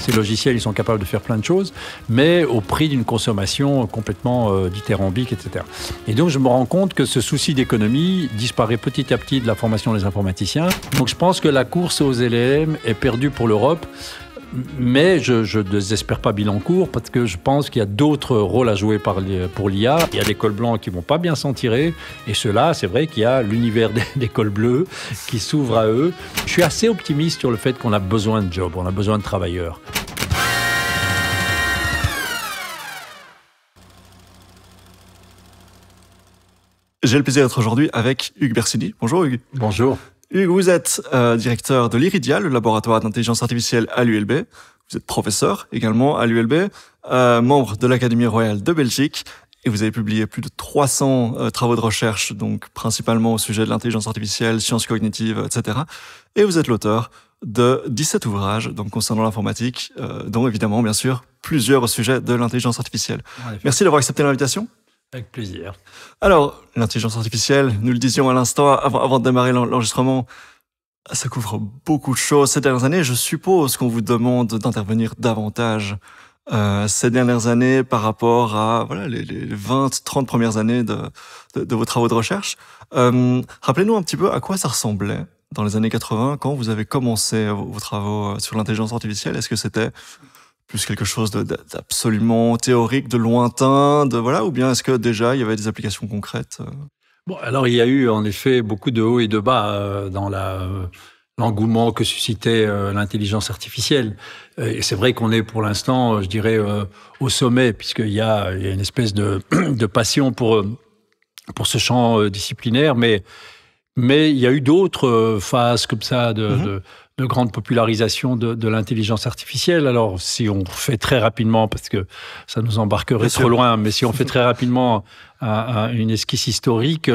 Ces logiciels, ils sont capables de faire plein de choses, mais au prix d'une consommation complètement dithyrambique, etc. Et donc, je me rends compte que ce souci d'économie disparaît petit à petit de la formation des informaticiens. Donc, je pense que la course aux LLM est perdue pour l'Europe. Mais je ne désespère pas Bilancourt parce que je pense qu'il y a d'autres rôles à jouer pour l'IA. Il y a des cols blancs qui ne vont pas bien s'en tirer. Et ceux-là, c'est vrai qu'il y a l'univers des cols bleus qui s'ouvre à eux. Je suis assez optimiste sur le fait qu'on a besoin de jobs, on a besoin de travailleurs. J'ai le plaisir d'être aujourd'hui avec Hugues Bersini. Bonjour Hugues. Bonjour. Hugues, vous êtes directeur de l'IRIDIA, le laboratoire d'intelligence artificielle à l'ULB. Vous êtes professeur également à l'ULB, membre de l'Académie royale de Belgique, et vous avez publié plus de 300 travaux de recherche, donc principalement au sujet de l'intelligence artificielle, sciences cognitives, etc. Et vous êtes l'auteur de 17 ouvrages donc concernant l'informatique, dont évidemment, bien sûr, plusieurs au sujet de l'intelligence artificielle. Merci d'avoir accepté l'invitation. Avec plaisir. Alors, l'intelligence artificielle, nous le disions à l'instant, avant de démarrer l'enregistrement, ça couvre beaucoup de choses ces dernières années. Je suppose qu'on vous demande d'intervenir davantage ces dernières années par rapport à les 20-30 premières années de vos travaux de recherche. Rappelez-nous un petit peu à quoi ça ressemblait dans les années 80 quand vous avez commencé vos travaux sur l'intelligence artificielle. Est-ce que c'était plus quelque chose d'absolument théorique, de lointain, ou bien est-ce que déjà il y avait des applications concrètes? Bon, alors il y a eu en effet beaucoup de hauts et de bas dans l'engouement que suscitait l'intelligence artificielle. Et c'est vrai qu'on est pour l'instant, je dirais, au sommet, puisqu'il y a une espèce de passion pour ce champ disciplinaire, mais il y a eu d'autres phases comme ça de grande popularisation de l'intelligence artificielle. Alors, si on fait très rapidement, parce que ça nous embarquerait trop loin, mais si on fait très rapidement une esquisse historique,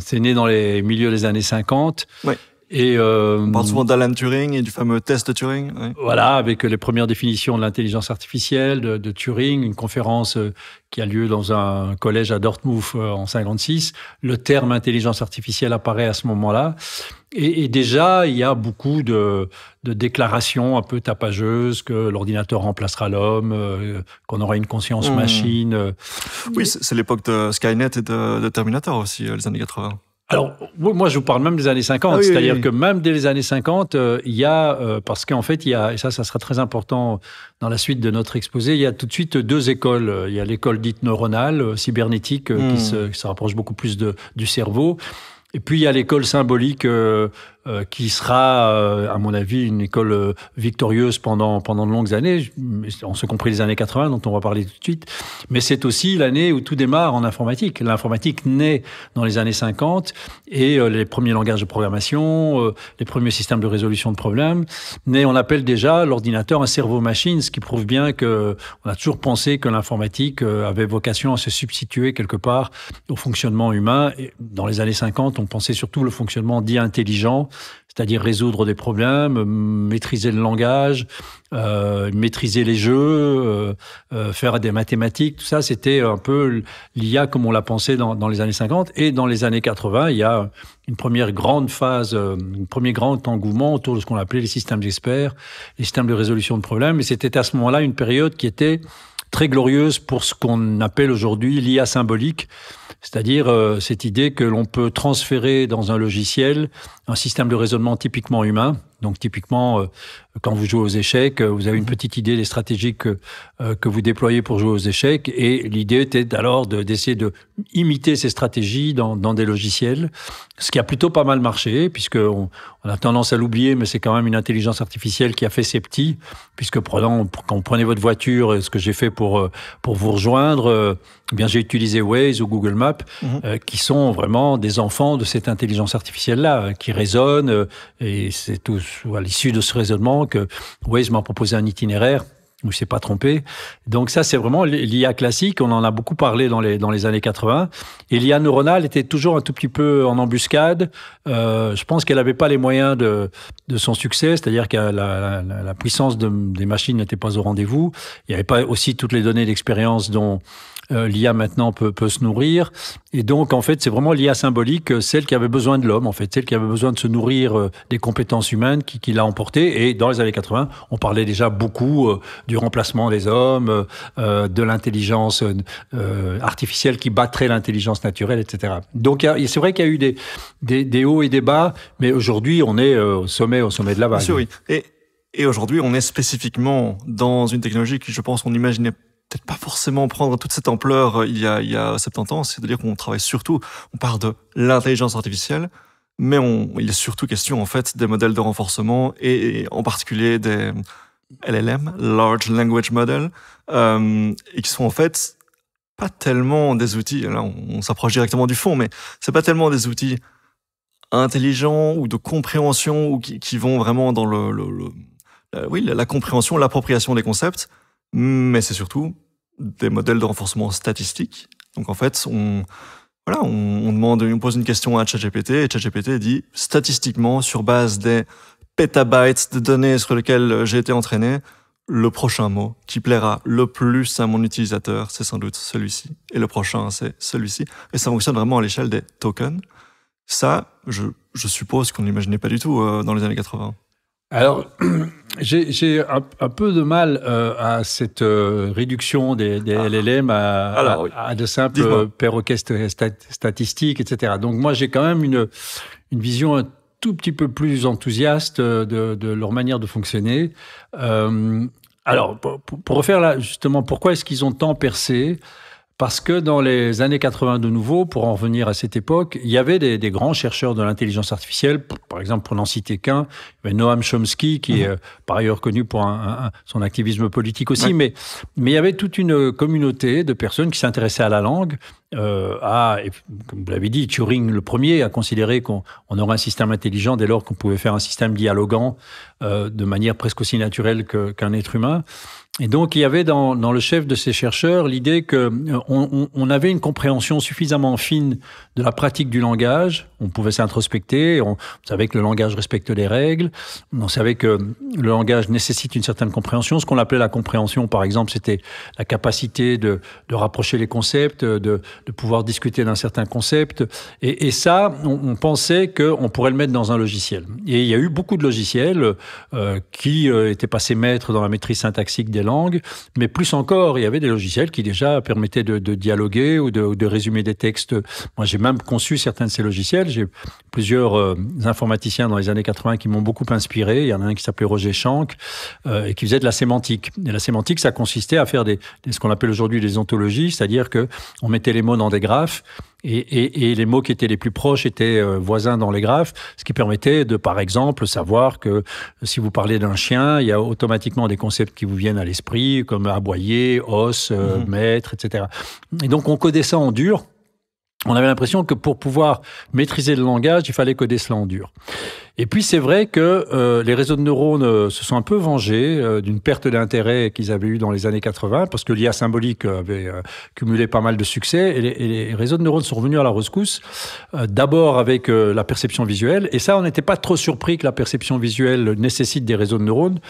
c'est né dans les milieux des années 50. Oui. Et on parle souvent d'Alan Turing et du fameux test de Turing. Oui. Voilà, avec les premières définitions de l'intelligence artificielle de Turing, une conférence qui a lieu dans un collège à Dartmouth en 56. Le terme intelligence artificielle apparaît à ce moment-là. Et déjà, il y a beaucoup de déclarations un peu tapageuses que l'ordinateur remplacera l'homme, qu'on aura une conscience machine. Oui, c'est l'époque de Skynet et de Terminator aussi, les années 80. Alors, moi, je vous parle même des années 50. C'est-à-dire que même dès les années 50, il y a, parce qu'en fait, il y a, et ça sera très important dans la suite de notre exposé, il y a tout de suite deux écoles. Il y a l'école dite neuronale, cybernétique, qui se rapproche beaucoup plus du cerveau. Et puis, il y a l'école symbolique qui sera, à mon avis, une école victorieuse pendant de longues années, en ce compris les années 80, dont on va parler tout de suite. Mais c'est aussi l'année où tout démarre en informatique. L'informatique naît dans les années 50 et les premiers langages de programmation, les premiers systèmes de résolution de problèmes. Mais on appelle déjà l'ordinateur un cerveau-machine, ce qui prouve bien qu'on a toujours pensé que l'informatique avait vocation à se substituer quelque part au fonctionnement humain. Et dans les années 50, on pensait surtout le fonctionnement dit intelligent, c'est-à-dire résoudre des problèmes, maîtriser le langage, maîtriser les jeux, faire des mathématiques. Tout ça, c'était un peu l'IA comme on l'a pensé dans les années 50. Et dans les années 80, il y a une première grande phase, un premier grand engouement autour de ce qu'on appelait les systèmes experts, les systèmes de résolution de problèmes. Et c'était à ce moment-là une période qui était très glorieuse pour ce qu'on appelle aujourd'hui l'IA symbolique, c'est-à-dire cette idée que l'on peut transférer dans un logiciel un système de raisonnement typiquement humain. Donc typiquement, quand vous jouez aux échecs, vous avez une petite idée des stratégies que vous déployez pour jouer aux échecs, et l'idée était alors d'essayer de imiter ces stratégies dans des logiciels, ce qui a plutôt pas mal marché, puisqu'on a tendance à l'oublier, mais c'est quand même une intelligence artificielle qui a fait ses petits, puisque quand vous prenez votre voiture, ce que j'ai fait pour vous rejoindre, bien j'ai utilisé Waze ou Google Maps, qui sont vraiment des enfants de cette intelligence artificielle-là, qui raisonnent, et c'est tout à l'issue de ce raisonnement que Waze m'a proposé un itinéraire où il s'est pas trompé. Donc ça, c'est vraiment l'IA classique. On en a beaucoup parlé dans les années 80. Et l'IA neuronale était toujours un tout petit peu en embuscade. Je pense qu'elle n'avait pas les moyens de son succès, c'est-à-dire que la puissance des machines n'était pas au rendez-vous. Il n'y avait pas aussi toutes les données d'expérience dont l'IA maintenant peut se nourrir. Et donc, en fait, c'est vraiment l'IA symbolique, celle qui avait besoin de l'homme, en fait, celle qui avait besoin de se nourrir des compétences humaines qui l'a emporté. Et dans les années 80, on parlait déjà beaucoup du remplacement des hommes, de l'intelligence artificielle qui battrait l'intelligence naturelle, etc. Donc, c'est vrai qu'il y a eu des hauts et des bas, mais aujourd'hui, on est au sommet de la vague. Bien sûr, oui. Et aujourd'hui, on est spécifiquement dans une technologie qui, je pense, on imaginait peut-être pas forcément prendre toute cette ampleur il y a 70 ans, c'est-à-dire qu'on travaille surtout, on parle de l'intelligence artificielle, mais il est surtout question en fait des modèles de renforcement et en particulier des LLM, Large Language Model, et qui sont en fait pas tellement des outils, là on s'approche directement du fond, mais c'est pas tellement des outils intelligents ou de compréhension ou qui vont vraiment dans la compréhension, l'appropriation des concepts, mais c'est surtout des modèles de renforcement statistique. Donc en fait, on pose une question à ChatGPT et ChatGPT dit statistiquement sur base des pétabytes de données sur lesquelles j'ai été entraîné, le prochain mot qui plaira le plus à mon utilisateur, c'est sans doute celui-ci. Et le prochain, c'est celui-ci. Et ça fonctionne vraiment à l'échelle des tokens. Ça, je suppose qu'on n'imaginait pas du tout dans les années 80. Alors, j'ai un peu de mal à cette réduction des LLM à de simples perroquets statistiques, etc. Donc moi, j'ai quand même une vision un tout petit peu plus enthousiaste de leur manière de fonctionner. Alors, pour refaire là, justement, pourquoi est-ce qu'ils ont tant percé ? Parce que dans les années 80 de nouveau, pour en revenir à cette époque, il y avait des grands chercheurs de l'intelligence artificielle. Par exemple, pour n'en citer qu'un, il y avait Noam Chomsky, qui est par ailleurs connu pour son activisme politique aussi. Ouais. Mais il y avait toute une communauté de personnes qui s'intéressaient à la langue. Et comme vous l'avez dit, Turing, le premier, a considéré qu'on aurait un système intelligent dès lors qu'on pouvait faire un système dialoguant de manière presque aussi naturelle qu'un être humain. Et donc, il y avait dans le chef de ces chercheurs l'idée qu'on avait une compréhension suffisamment fine de la pratique du langage. On pouvait s'introspecter, on savait que le langage respecte les règles, on savait que le langage nécessite une certaine compréhension. Ce qu'on appelait la compréhension, par exemple, c'était la capacité de rapprocher les concepts, de pouvoir discuter d'un certain concept. Et ça, on pensait qu'on pourrait le mettre dans un logiciel. Et il y a eu beaucoup de logiciels qui étaient passés maîtres dans la maîtrise syntaxique des langues, mais plus encore, il y avait des logiciels qui déjà permettaient de dialoguer ou de résumer des textes. Moi, j'ai même conçu certains de ces logiciels. J'ai plusieurs informaticiens dans les années 80 qui m'ont beaucoup inspiré. Il y en a un qui s'appelait Roger Schank et qui faisait de la sémantique. Et la sémantique, ça consistait à faire ce qu'on appelle aujourd'hui des ontologies, c'est-à-dire que on mettait les mots dans des graphes et les mots qui étaient les plus proches étaient voisins dans les graphes, ce qui permettait de, par exemple, savoir que si vous parlez d'un chien, il y a automatiquement des concepts qui vous viennent à l'esprit, comme aboyer, os, maître, etc. Et donc, on codait ça en dur. On avait l'impression que pour pouvoir maîtriser le langage, il fallait coder cela en dur. Et puis, c'est vrai que les réseaux de neurones se sont un peu vengés d'une perte d'intérêt qu'ils avaient eue dans les années 80, parce que l'IA symbolique avait cumulé pas mal de succès, et les réseaux de neurones sont revenus à la rescousse, d'abord avec la perception visuelle, et ça, on n'était pas trop surpris que la perception visuelle nécessite des réseaux de neurones,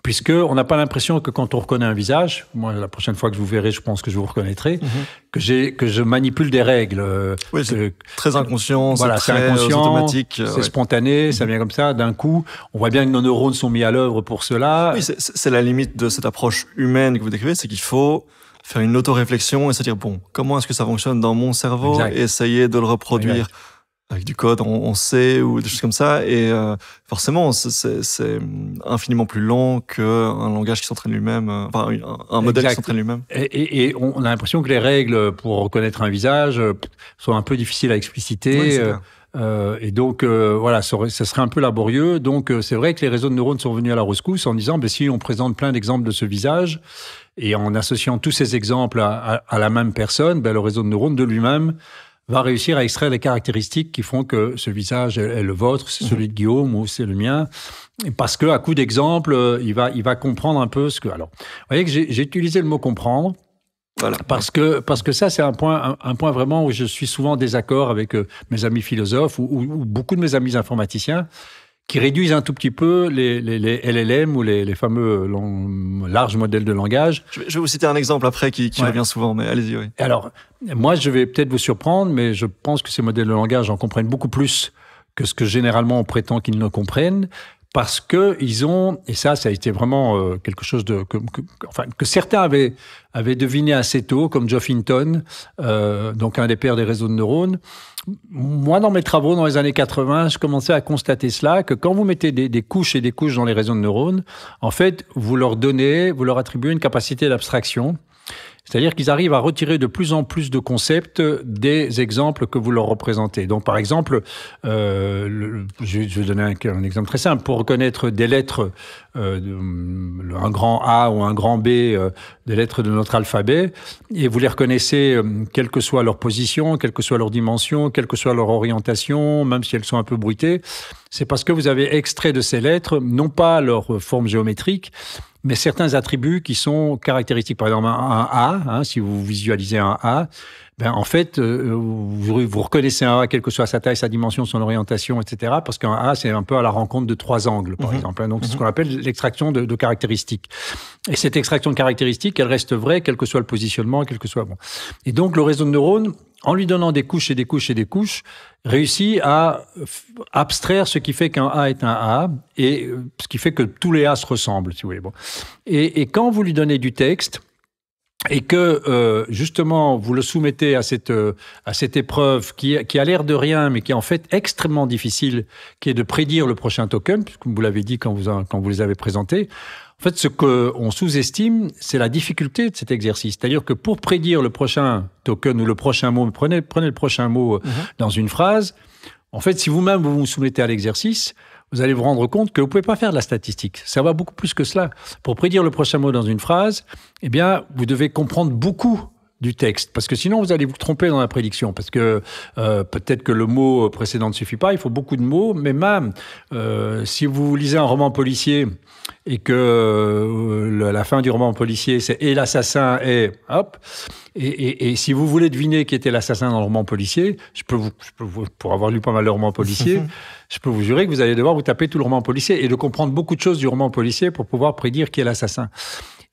puisqu'on n'a pas l'impression que quand on reconnaît un visage, moi, la prochaine fois que je vous verrai, je pense que je vous reconnaîtrai, que je manipule des règles. Oui, c'est très inconscient, voilà, c'est très inconscient, automatique. C'est spontané, ça vient comme ça, d'un coup. On voit bien que nos neurones sont mis à l'œuvre pour cela. Oui, c'est la limite de cette approche humaine que vous décrivez, c'est qu'il faut faire une auto-réflexion et se dire, bon, comment est-ce que ça fonctionne dans mon cerveau, exact. Et essayer de le reproduire. Exact. Avec du code en C ou des choses comme ça. Et forcément, c'est infiniment plus lent qu'un langage qui s'entraîne lui-même, enfin un modèle qui s'entraîne lui-même. Et on a l'impression que les règles pour reconnaître un visage sont un peu difficiles à expliciter. Oui, et donc, voilà, ça serait un peu laborieux. Donc, c'est vrai que les réseaux de neurones sont venus à la rescousse en disant, si on présente plein d'exemples de ce visage, et en associant tous ces exemples à la même personne, le réseau de neurones de lui-même va réussir à extraire les caractéristiques qui font que ce visage est le vôtre, c'est celui de Guillaume ou c'est le mien. Parce que, à coup d'exemple, il va comprendre un peu ce que... Alors, vous voyez que j'ai utilisé le mot comprendre. Voilà. Parce que ça, c'est un point vraiment où je suis souvent en désaccord avec mes amis philosophes ou beaucoup de mes amis informaticiens qui réduisent un tout petit peu les LLM ou les fameux larges modèles de langage. Je vais vous citer un exemple après qui revient souvent, mais allez-y. Oui. Alors, moi, je vais peut-être vous surprendre, mais je pense que ces modèles de langage en comprennent beaucoup plus que ce que généralement on prétend qu'ils ne comprennent. Parce que ils ont, et ça a été vraiment quelque chose que certains avaient deviné assez tôt, comme Geoff Hinton, donc un des pères des réseaux de neurones. Moi, dans mes travaux dans les années 80, je commençais à constater cela, que quand vous mettez des couches et des couches dans les réseaux de neurones, en fait, vous leur attribuez une capacité d'abstraction. C'est-à-dire qu'ils arrivent à retirer de plus en plus de concepts des exemples que vous leur représentez. Donc, par exemple, je vais donner un exemple très simple. Pour reconnaître des lettres, un grand A ou un grand B, des lettres de notre alphabet, et vous les reconnaissez, quelle que soit leur position, quelle que soit leur dimension, quelle que soit leur orientation, même si elles sont un peu bruitées, c'est parce que vous avez extrait de ces lettres, non pas leur forme géométrique, mais certains attributs qui sont caractéristiques. Par exemple, un A, si vous visualisez un A, en fait, vous reconnaissez un A, quelle que soit sa taille, sa dimension, son orientation, etc. Parce qu'un A, c'est un peu à la rencontre de trois angles, par exemple. Donc, c'est ce qu'on appelle l'extraction de caractéristiques. Et cette extraction de caractéristiques, elle reste vraie, quel que soit le positionnement, quel que soit... Bon. Et donc, le réseau de neurones, en lui donnant des couches et des couches et des couches, réussit à abstraire ce qui fait qu'un A est un A et ce qui fait que tous les A se ressemblent, si vous voulez. Bon. Et quand vous lui donnez du texte et que, justement, vous le soumettez à cette épreuve qui a l'air de rien, mais qui est en fait extrêmement difficile, qui est de prédire le prochain token, comme vous l'avez dit quand vous les avez présentés, en fait, ce qu'on sous-estime, c'est la difficulté de cet exercice. C'est-à-dire que pour prédire le prochain token ou le prochain mot, prenez le prochain mot dans une phrase, en fait, si vous-même vous soumettez à l'exercice, vous allez vous rendre compte que vous ne pouvez pas faire de la statistique. Ça va beaucoup plus que cela. Pour prédire le prochain mot dans une phrase, eh bien, vous devez comprendre beaucoup du texte, parce que sinon vous allez vous tromper dans la prédiction, parce que peut-être que le mot précédent ne suffit pas, il faut beaucoup de mots, mais même si vous lisez un roman policier et que la fin du roman policier c'est « et l'assassin est… » hop, et si vous voulez deviner qui était l'assassin dans le roman policier, pour avoir lu pas mal de romans policiers, je peux vous jurer que vous allez devoir vous taper tout le roman policier et de comprendre beaucoup de choses du roman policier pour pouvoir prédire qui est l'assassin.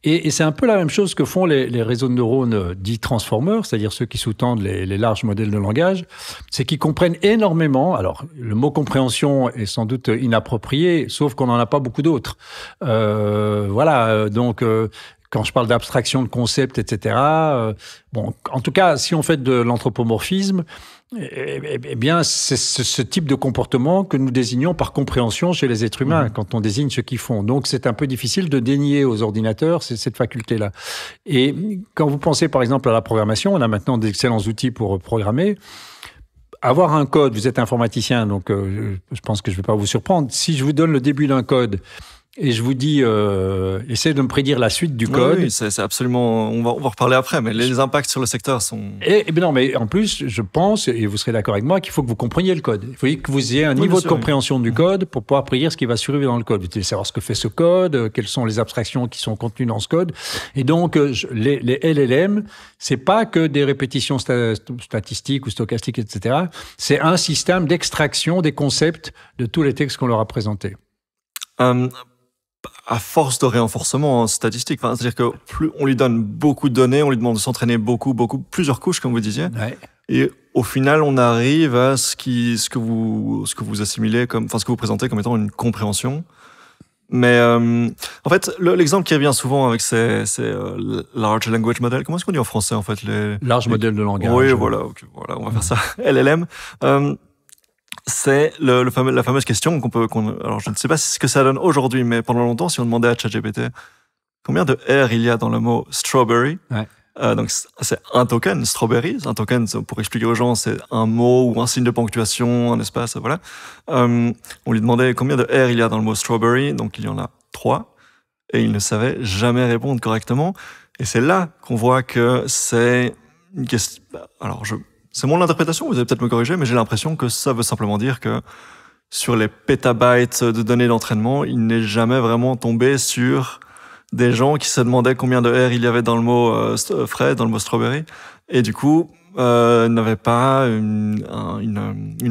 Et c'est un peu la même chose que font les réseaux de neurones dits transformers, c'est-à-dire ceux qui sous-tendent les larges modèles de langage, c'est qu'ils comprennent énormément. Alors, le mot compréhension est sans doute inapproprié, sauf qu'on n'en a pas beaucoup d'autres. Voilà, donc... quand je parle d'abstraction de concepts, etc. Bon, en tout cas, si on fait de l'anthropomorphisme, eh bien, c'est ce type de comportement que nous désignons par compréhension chez les êtres humains, quand on désigne ce qu'ils font. Donc, c'est un peu difficile de dénier aux ordinateurs cette faculté-là. Et quand vous pensez, par exemple, à la programmation, on a maintenant d'excellents outils pour programmer. Avoir un code, vous êtes informaticien, donc je pense que je ne vais pas vous surprendre. Si je vous donne le début d'un code, et je vous dis, essayez de me prédire la suite du code. Oui, c'est absolument... On va reparler après, mais les impacts sur le secteur sont... Et bien non, mais en plus, je pense, et vous serez d'accord avec moi, qu'il faut que vous compreniez le code. Il faut que vous ayez un niveau de compréhension du code pour pouvoir prédire ce qui va survivre dans le code. Vous devez savoir ce que fait ce code, quelles sont les abstractions qui sont contenues dans ce code. Et donc, les LLM, c'est pas que des répétitions statistiques ou stochastiques, etc. C'est un système d'extraction des concepts de tous les textes qu'on leur a présentés. À force de renforcement statistique, c'est-à-dire que plus on lui donne beaucoup de données, on lui demande de s'entraîner beaucoup, plusieurs couches, comme vous disiez. Ouais. Et au final, on arrive à ce que vous assimilez ce que vous présentez comme étant une compréhension. Mais en fait, l'exemple qui revient souvent avec ces large language models, comment est-ce qu'on dit en français en fait large modèle de langage. Oui, voilà, on va faire ça. LLM. C'est la fameuse question alors je ne sais pas ce que ça donne aujourd'hui, mais pendant longtemps, si on demandait à ChatGPT combien de R il y a dans le mot strawberry, donc c'est un token, strawberry. Un token, pour expliquer aux gens, c'est un mot ou un signe de ponctuation, un espace, voilà. On lui demandait combien de R il y a dans le mot strawberry, donc il y en a 3, et il ne savait jamais répondre correctement. Et c'est là qu'on voit que c'est une question. Alors c'est mon interprétation, vous allez peut-être me corriger, mais j'ai l'impression que ça veut simplement dire que sur les pétabytes de données d'entraînement, il n'est jamais vraiment tombé sur des gens qui se demandaient combien de R il y avait dans le mot frais, dans le mot strawberry, et du coup n'avait pas une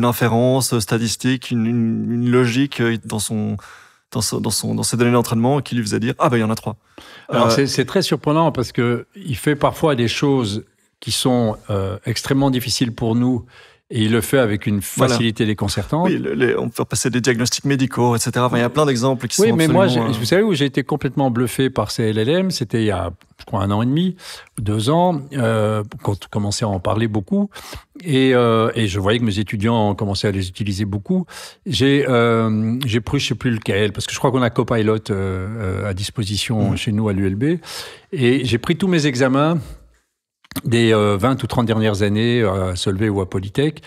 inférence statistique, une logique dans ses données d'entraînement qui lui faisait dire ah ben il y en a 3. Alors c'est très surprenant parce que il fait parfois des choses qui sont extrêmement difficiles pour nous. Et il le fait avec une facilité déconcertante. Oui, on peut passer des diagnostics médicaux, etc. Enfin, il y a plein d'exemples qui sont absolument... Oui, mais moi, vous savez où j'ai été complètement bluffé par ces LLM, c'était il y a, je crois, 1 an et demi, 2 ans, quand on commençait à en parler beaucoup. Et je voyais que mes étudiants commençaient à les utiliser beaucoup. J'ai pris, je sais plus lequel, parce que je crois qu'on a Copilot à disposition chez nous à l'ULB. Et j'ai pris tous mes examens des 20 ou 30 dernières années à Solvay ou à Polytech.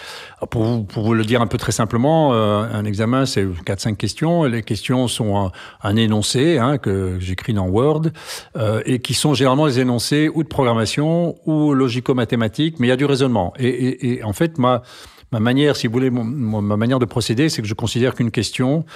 Pour vous le dire un peu très simplement, un examen, c'est 4-5 questions. Les questions sont un énoncé que j'écris dans Word et qui sont généralement des énoncés ou de programmation ou logico-mathématiques, mais il y a du raisonnement. Et en fait, ma manière, si vous voulez, ma manière de procéder, c'est que je considère qu'une question,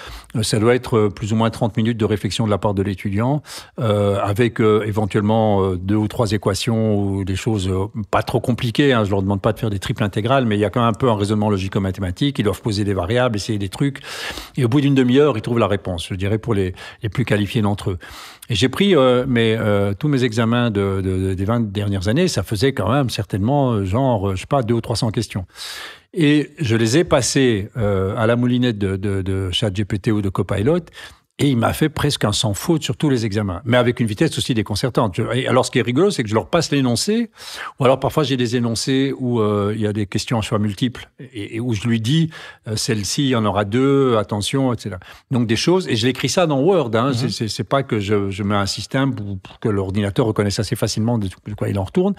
ça doit être plus ou moins 30 minutes de réflexion de la part de l'étudiant, avec éventuellement 2 ou 3 équations ou des choses pas trop compliquées. Je leur demande pas de faire des triples intégrales, mais il y a quand même un peu un raisonnement logico-mathématique. Ils doivent poser des variables, essayer des trucs. Et au bout d'une demi-heure, ils trouvent la réponse, je dirais, pour les plus qualifiés d'entre eux. Et j'ai pris tous mes examens des 20 dernières années, ça faisait quand même certainement genre, je sais pas, 200 ou 300 questions. Et je les ai passés à la moulinette de ChatGPT ou de Copilot, et il m'a fait presque un sans faute sur tous les examens, mais avec une vitesse aussi déconcertante. Et alors, ce qui est rigolo, c'est que je leur passe l'énoncé, ou alors parfois j'ai des énoncés où il y a des questions en choix multiples, et où je lui dis, celle-ci, il y en aura 2, attention, etc. Donc des choses, et je l'écris ça dans Word, c'est pas que je mets un système pour que l'ordinateur reconnaisse assez facilement de quoi il en retourne,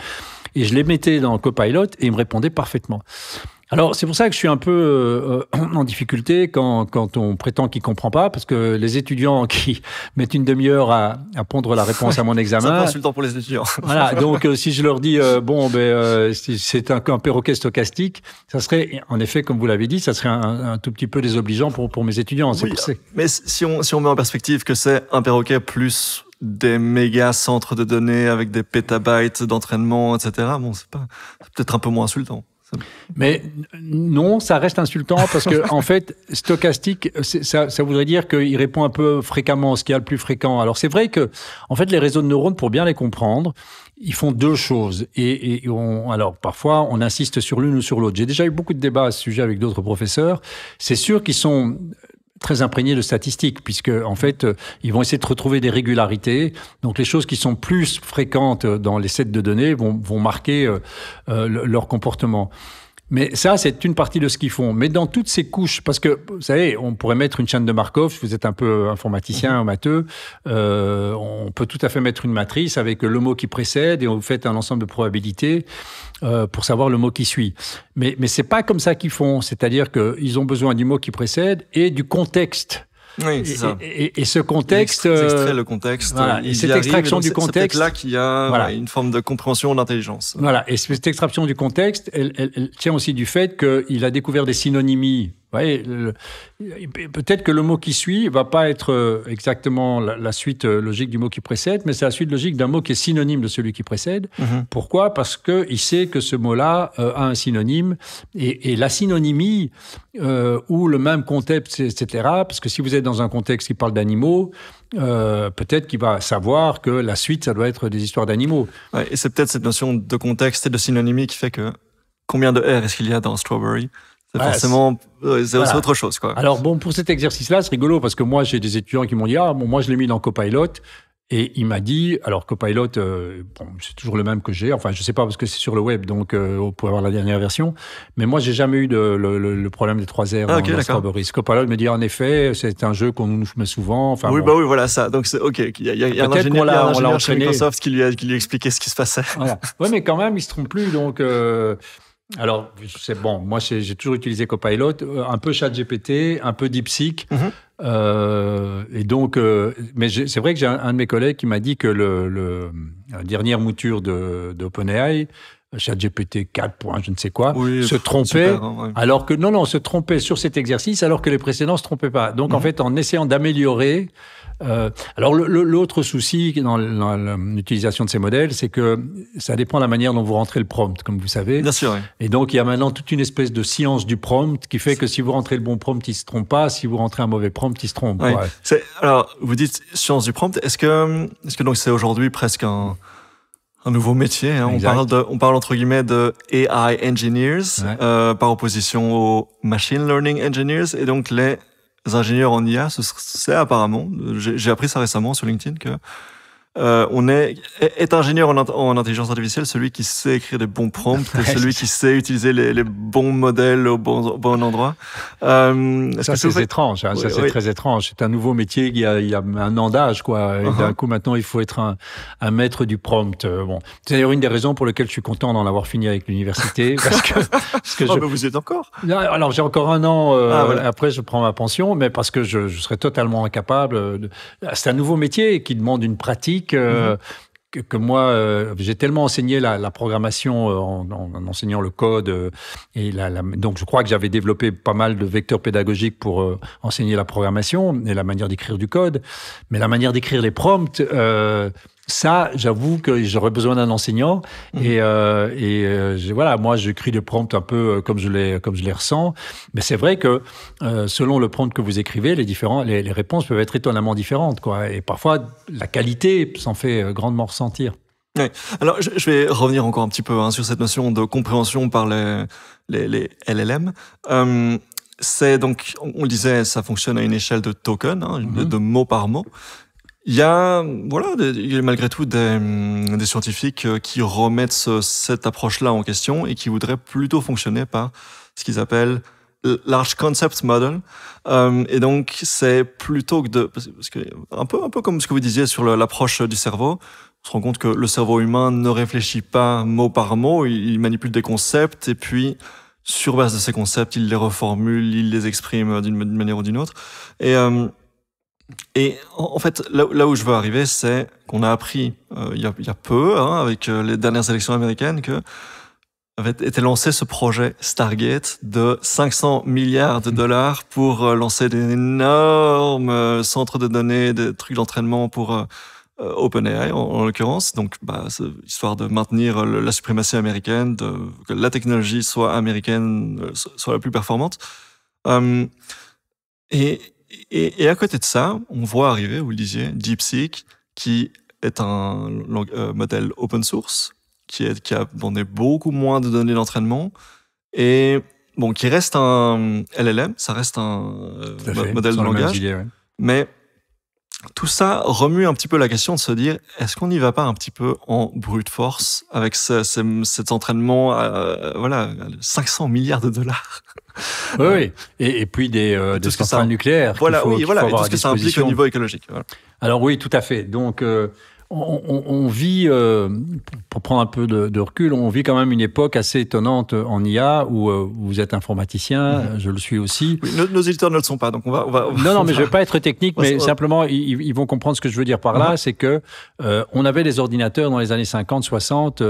et je les mettais dans Copilot, et il me répondait parfaitement. Alors, c'est pour ça que je suis un peu en difficulté quand on prétend qu'il ne comprend pas, parce que les étudiants qui mettent une demi-heure à pondre la réponse à mon examen... C'est un peu insultant pour les étudiants. Voilà, donc si je leur dis, c'est un perroquet stochastique, ça serait, en effet, comme vous l'avez dit, ça serait un tout petit peu désobligeant pour mes étudiants. Oui, mais si on met en perspective que c'est un perroquet plus des méga centres de données avec des pétabytes d'entraînement, etc., c'est peut-être un peu moins insultant. Mais non, ça reste insultant parce que en fait, stochastique, ça voudrait dire qu'il répond un peu fréquemment, ce qu'il y a le plus fréquent. Alors c'est vrai que, en fait, les réseaux de neurones, pour bien les comprendre, ils font 2 choses. Alors parfois, on insiste sur l'une ou sur l'autre. J'ai déjà eu beaucoup de débats à ce sujet avec d'autres professeurs. C'est sûr qu'ils sont très imprégnés de statistiques, puisque en fait, ils vont essayer de retrouver des régularités. Donc, les choses qui sont plus fréquentes dans les sets de données vont marquer leur comportement. Mais ça, c'est une partie de ce qu'ils font. Mais dans toutes ces couches, parce que, vous savez, on pourrait mettre une chaîne de Markov, vous êtes un peu informaticien, matheux, on peut tout à fait mettre une matrice avec le mot qui précède et vous faites un ensemble de probabilités pour savoir le mot qui suit. Mais c'est pas comme ça qu'ils font. C'est-à-dire qu'ils ont besoin du mot qui précède et du contexte. Oui, c'est ça. Et ce contexte... Ils extraient le contexte. Voilà, et cette extraction du contexte... C'est peut-être là qu'il y a une forme de compréhension d'intelligence. Voilà, et cette extraction du contexte, elle tient aussi du fait qu'il a découvert des synonymies. Vous voyez, peut-être que le mot qui suit va pas être exactement la suite logique du mot qui précède, mais c'est la suite logique d'un mot qui est synonyme de celui qui précède. Pourquoi ? Parce qu'il sait que ce mot-là a un synonyme. Et la synonymie, ou le même contexte, etc., parce que si vous êtes dans un contexte qui parle d'animaux, peut-être qu'il va savoir que la suite, ça doit être des histoires d'animaux. Ouais, et c'est peut-être cette notion de contexte et de synonymie qui fait que combien de R est-ce qu'il y a dans Strawberry ? C'est forcément, c'est autre chose, quoi. Alors bon, pour cet exercice-là, c'est rigolo parce que moi, j'ai des étudiants qui m'ont dit, moi, je l'ai mis dans Copilot. Et il m'a dit, alors Copilot, c'est toujours le même que j'ai. Enfin, je sais pas parce que c'est sur le web, donc on peut avoir la dernière version. Mais moi, j'ai jamais eu le problème des 3 R dans Strawberry. Copilot me dit, en effet, c'est un jeu qu'on nous met souvent. Enfin, oui, oui, voilà ça. Donc c'est OK. Il y a un ingénieur chez Microsoft qui lui expliquait ce qui se passait. Voilà. Ouais, mais quand même, il se trompe plus. Donc, alors, c'est bon. Moi, j'ai toujours utilisé Copilot, un peu ChatGPT, un peu DeepSeek. Et donc, mais c'est vrai que j'ai un de mes collègues qui m'a dit que la dernière mouture d'OpenAI ChatGPT 4 points, je ne sais quoi, oui, se trompait, super, hein, ouais. alors que non, se trompait sur cet exercice, alors que les précédents se trompaient pas. Donc en fait, en essayant d'améliorer. Alors l'autre souci dans l'utilisation de ces modèles, c'est que ça dépend de la manière dont vous rentrez le prompt, comme vous savez. Bien sûr, oui. Et donc il y a maintenant toute une espèce de science du prompt qui fait que si vous rentrez le bon prompt, il se trompe pas. Si vous rentrez un mauvais prompt, il se trompe. Oui. Ouais. Alors, vous dites science du prompt. Est-ce que donc c'est aujourd'hui presque un nouveau métier, hein. On parle entre guillemets de AI engineers, par opposition aux machine learning engineers, et donc les ingénieurs en IA, c'est apparemment, j'ai appris ça récemment sur LinkedIn, que est ingénieur en intelligence artificielle celui qui sait écrire des bons prompts, et celui qui sait utiliser les bons modèles au bon endroit. Ça, c'est étrange. Hein, ça, c'est très étrange. C'est un nouveau métier. Il y a un an d'âge, quoi. Et d'un coup, maintenant, il faut être un maître du prompt. Bon, c'est d'ailleurs une des raisons pour lesquelles je suis content d'en avoir fini avec l'université, parce que mais vous y êtes encore. Alors, j'ai encore un an. Voilà. Après, je prends ma pension, mais parce que je serais totalement incapable. C'est un nouveau métier qui demande une pratique. Que moi, j'ai tellement enseigné la programmation en enseignant le code. Donc, je crois que j'avais développé pas mal de vecteurs pédagogiques pour enseigner la programmation et la manière d'écrire du code. Mais la manière d'écrire les prompts, ça, j'avoue que j'aurais besoin d'un enseignant. Voilà, moi, j'écris des prompts un peu comme je les ressens. Mais c'est vrai que selon le prompt que vous écrivez, les réponses peuvent être étonnamment différentes, quoi. Et parfois, la qualité s'en fait grandement ressentir. Oui. Alors, je vais revenir encore un petit peu sur cette notion de compréhension par les LLM. C'est donc, on le disait, ça fonctionne à une échelle de tokens, de mot par mot. Il y a malgré tout des scientifiques qui remettent cette approche-là en question et qui voudraient plutôt fonctionner par ce qu'ils appellent large concept model. Et donc, c'est plutôt que parce que un peu comme ce que vous disiez sur l'approche du cerveau, on se rend compte que le cerveau humain ne réfléchit pas mot par mot, il manipule des concepts et puis, sur base de ces concepts, il les reformule, il les exprime d'une manière ou d'une autre. Et en fait, là où je veux arriver, c'est qu'on a appris il y a peu, avec les dernières élections américaines, que avait été lancé ce projet Stargate de 500 milliards de dollars pour lancer des énormes centres de données, des trucs d'entraînement pour OpenAI en l'occurrence. Donc, histoire de maintenir la suprématie américaine, que la technologie soit américaine, soit la plus performante. Et à côté de ça, on voit arriver, vous le disiez, DeepSeek, qui est un modèle open source, qui a donné beaucoup moins de données d'entraînement, et qui reste un LLM, ça reste un modèle de langage, mais tout ça remue un petit peu la question de se dire, est-ce qu'on n'y va pas un petit peu en brute force avec cet entraînement, 500 milliards de dollars. Oui. Et puis des centrales nucléaires. Voilà, et tout ce que ça implique au niveau écologique. Voilà. Alors oui, tout à fait. Donc, on vit, pour prendre un peu de recul, on vit quand même une époque assez étonnante en IA où vous êtes informaticien, je le suis aussi. Oui, nos éditeurs ne le sont pas, donc on va Non, mais je ne vais pas être technique, mais simplement, ils vont comprendre ce que je veux dire par là, c'est que on avait des ordinateurs dans les années 50, 60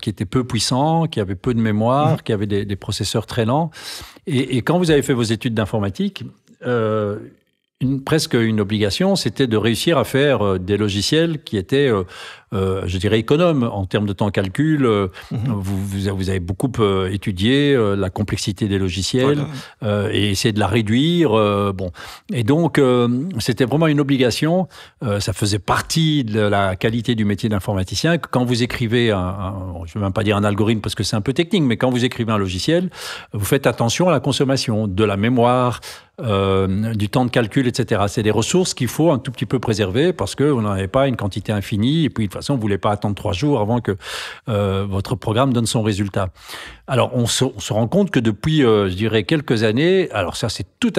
qui étaient peu puissants, qui avaient peu de mémoire, qui avaient des processeurs très lents. Et quand vous avez fait vos études d'informatique, presque une obligation, c'était de réussir à faire des logiciels qui étaient, je dirais, économes en termes de temps calcul. Vous avez beaucoup étudié la complexité des logiciels et essayé de la réduire. Et donc, c'était vraiment une obligation. Ça faisait partie de la qualité du métier d'informaticien. Quand vous écrivez je ne vais même pas dire un algorithme parce que c'est un peu technique, mais quand vous écrivez un logiciel, vous faites attention à la consommation de la mémoire, du temps de calcul, etc. C'est des ressources qu'il faut un tout petit peu préserver parce que vous n'en avez pas une quantité infinie et puis de toute façon, vous ne voulez pas attendre 3 jours avant que votre programme donne son résultat. Alors, on se rend compte que depuis, je dirais, quelques années, alors ça, ça a tout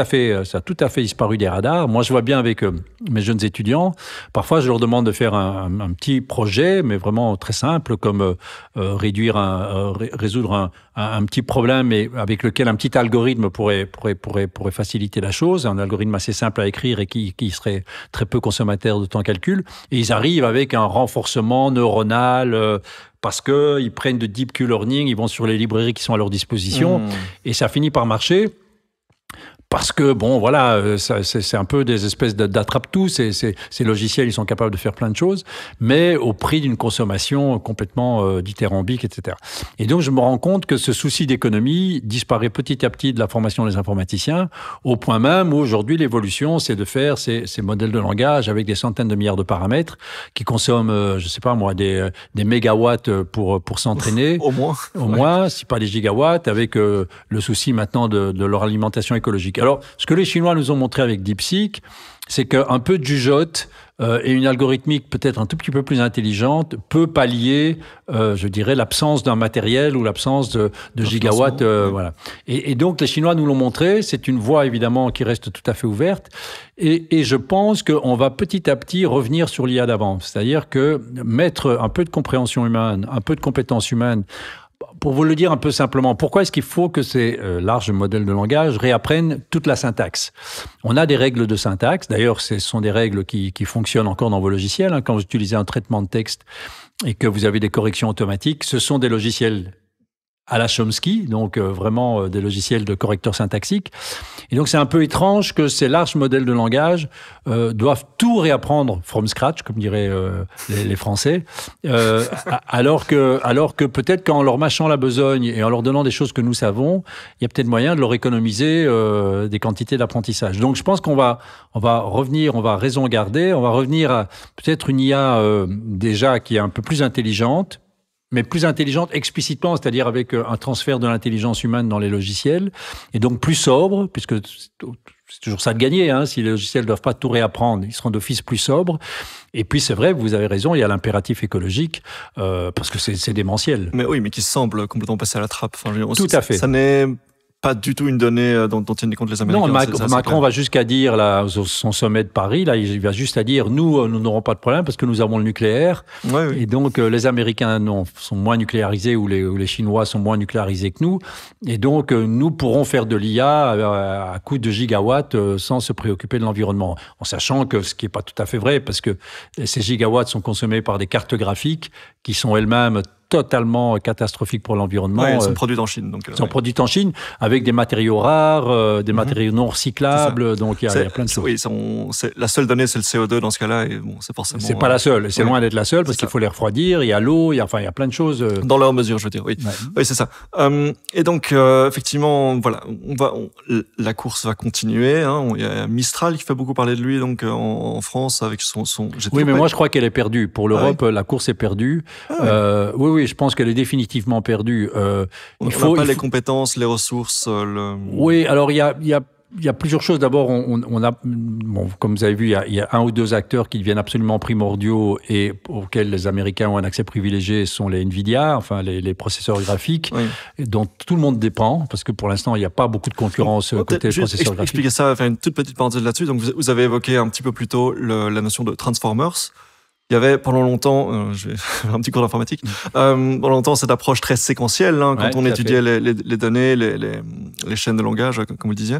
à fait disparu des radars. Moi, je vois bien avec mes jeunes étudiants, parfois, je leur demande de faire un petit projet, mais vraiment très simple, comme résoudre un petit problème et avec lequel un petit algorithme pourrait faciliter la chose, un algorithme assez simple à écrire et qui serait très peu consommateur de temps calcul. Et ils arrivent avec un renforcement renforcement neuronal, parce qu'ils prennent de deep Q-learning, ils vont sur les librairies qui sont à leur disposition, et ça finit par marcher. Parce que, bon, voilà, c'est un peu des espèces d'attrape-tout. Ces logiciels, ils sont capables de faire plein de choses, mais au prix d'une consommation complètement dithyrambique, etc. Et donc, je me rends compte que ce souci d'économie disparaît petit à petit de la formation des informaticiens, au point même où, aujourd'hui, l'évolution, c'est de faire ces modèles de langage avec des centaines de milliards de paramètres qui consomment, je sais pas moi, des mégawatts pour s'entraîner. Au moins. Au moins, si pas des gigawatts, avec le souci maintenant de leur alimentation écologique. Alors, ce que les Chinois nous ont montré avec DeepSeek, c'est qu'un peu de jugeote et une algorithmique peut-être un tout petit peu plus intelligente peut pallier, je dirais, l'absence d'un matériel ou l'absence de gigawatts. Voilà. Et donc, les Chinois nous l'ont montré. C'est une voie, évidemment, qui reste tout à fait ouverte. Et je pense qu'on va petit à petit revenir sur l'IA d'avant. C'est-à-dire que mettre un peu de compréhension humaine, un peu de compétences humaines. Pour vous le dire un peu simplement, pourquoi est-ce qu'il faut que ces larges modèles de langage réapprennent toute la syntaxe? On a des règles de syntaxe. D'ailleurs, ce sont des règles qui fonctionnent encore dans vos logiciels. Quand vous utilisez un traitement de texte et que vous avez des corrections automatiques, ce sont des logiciels à la Chomsky, donc vraiment des logiciels de correcteurs syntaxiques. Et donc, c'est un peu étrange que ces larges modèles de langage doivent tout réapprendre from scratch, comme diraient les Français, alors que peut-être qu'en leur mâchant la besogne et en leur donnant des choses que nous savons, il y a peut-être moyen de leur économiser des quantités d'apprentissage. Donc, je pense qu'on va revenir, on va raison garder, on va revenir à peut-être une IA déjà qui est un peu plus intelligente, mais plus intelligente explicitement, c'est-à-dire avec un transfert de l'intelligence humaine dans les logiciels, et donc plus sobre, puisque c'est toujours ça de gagner, si les logiciels ne doivent pas tout réapprendre, ils seront d'office plus sobres. Et puis c'est vrai, vous avez raison, il y a l'impératif écologique, parce que c'est démentiel. Mais oui, mais qui semble complètement passer à la trappe. Enfin, tout à fait. Ça n'est pas du tout une donnée dont tiennent compte les Américains. Non, Macron va jusqu'à dire, là, son sommet de Paris, là, il va juste à dire, nous n'aurons pas de problème parce que nous avons le nucléaire. Oui. Et donc, les Américains sont moins nucléarisés ou les Chinois sont moins nucléarisés que nous. Et donc, nous pourrons faire de l'IA à coût de gigawatts sans se préoccuper de l'environnement. En sachant que ce qui n'est pas tout à fait vrai, parce que ces gigawatts sont consommés par des cartes graphiques qui sont elles-mêmes totalement catastrophiques pour l'environnement. Oui, elles sont produites en Chine. Donc, sont produites en Chine avec des matériaux rares, des matériaux non recyclables. Donc, il y a plein de choses. Oui, la seule donnée, c'est le CO2 dans ce cas-là. Et bon, c'est forcément. C'est pas la seule. C'est loin d'être la seule parce qu'il faut les refroidir. Il y a l'eau. Il y a plein de choses. Dans leur mesure, je veux dire. Oui, oui, c'est ça. Et donc, effectivement, voilà, la course va continuer. Il y a Mistral qui fait beaucoup parler de lui, donc en France avec son. Oui, mais moi, je crois qu'elle est perdue. Pour l'Europe, la course est perdue. Oui, je pense qu'elle est définitivement perdue. On n'a pas les compétences, les ressources. Oui, alors il y a plusieurs choses. D'abord, on a, comme vous avez vu, il y a un ou deux acteurs qui deviennent absolument primordiaux et auxquels les Américains ont un accès privilégié, sont les Nvidia, enfin les processeurs graphiques, dont tout le monde dépend, parce que pour l'instant, il n'y a pas beaucoup de concurrence côté processeurs graphiques. Expliquer ça, faire une toute petite parenthèse là-dessus. Donc, vous avez évoqué un petit peu plus tôt la notion de transformers. Il y avait pendant longtemps, je vais faire un petit cours d'informatique, pendant longtemps cette approche très séquentielle quand on étudiait les données, les chaînes de langage, comme vous le disiez.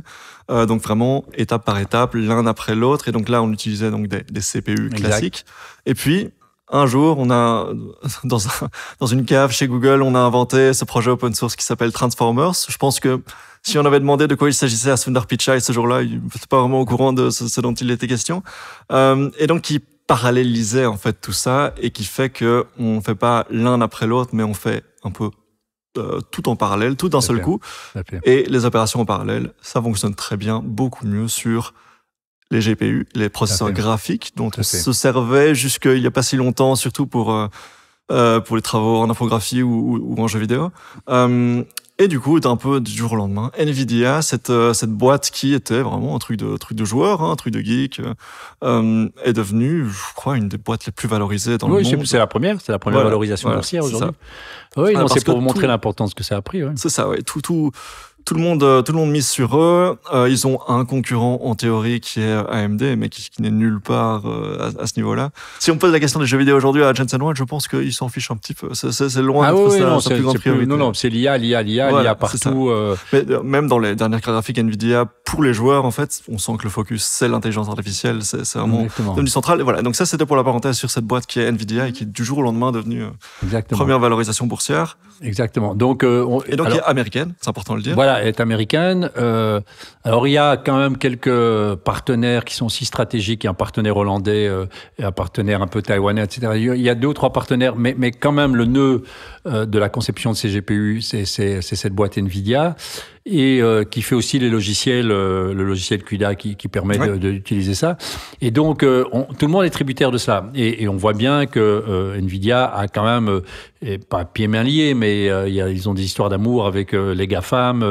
Donc vraiment étape par étape, l'un après l'autre. Et donc là, on utilisait donc des CPU classiques. Et puis un jour, on a dans une cave chez Google, on a inventé ce projet open source qui s'appelle Transformers. Je pense que si on avait demandé de quoi il s'agissait à Sundar Pichai ce jour-là, il n'était pas vraiment au courant de ce dont il était question. Et donc qui parallélisait en fait tout ça et qui fait que on fait pas l'un après l'autre, mais on fait un peu tout en parallèle, tout d'un seul coup. Et les opérations en parallèle, ça fonctionne très bien, beaucoup mieux sur les GPU, les processeurs graphiques dont on se servait jusqu'il y a pas si longtemps, surtout pour les travaux en infographie ou en jeux vidéo. Et du coup, un peu du jour au lendemain, Nvidia, cette boîte qui était vraiment un truc de joueur, un truc de geek, est devenue, je crois, une des boîtes les plus valorisées dans le monde. Oui, c'est la première valorisation boursière aujourd'hui. Oui, c'est pour vous montrer l'importance que ça a pris. Ouais. C'est ça, oui. tout le monde mise sur eux. Ils ont un concurrent en théorie qui est AMD, mais qui n'est nulle part à ce niveau-là. Si on pose la question des jeux vidéo aujourd'hui à Jensen Huang, je pense qu'ils s'en fichent un petit peu. C'est loin d'être sa plus grande priorité. Non, c'est l'IA partout. Mais même dans les dernières cartes graphiques Nvidia, pour les joueurs, en fait, on sent que le focus, c'est l'intelligence artificielle. C'est vraiment devenu central. Et voilà. Donc ça, c'était pour la parenthèse sur cette boîte qui est Nvidia et qui, du jour au lendemain, est devenue première valorisation boursière. Exactement. Donc, elle est américaine, c'est important de le dire. Voilà, elle est américaine. Alors, il y a quand même quelques partenaires qui sont aussi stratégiques. Il y a un partenaire hollandais et un partenaire un peu taïwanais, etc. Il y a 2 ou 3 partenaires, mais quand même, le nœud de la conception de ces GPU, c'est cette boîte Nvidia. Et qui fait aussi les logiciels, le logiciel CUDA qui permet d'utiliser ça. Et donc, tout le monde est tributaire de ça. Et on voit bien que Nvidia a quand même, pas pieds-mains liés, mais ils ont des histoires d'amour avec les GAFAM.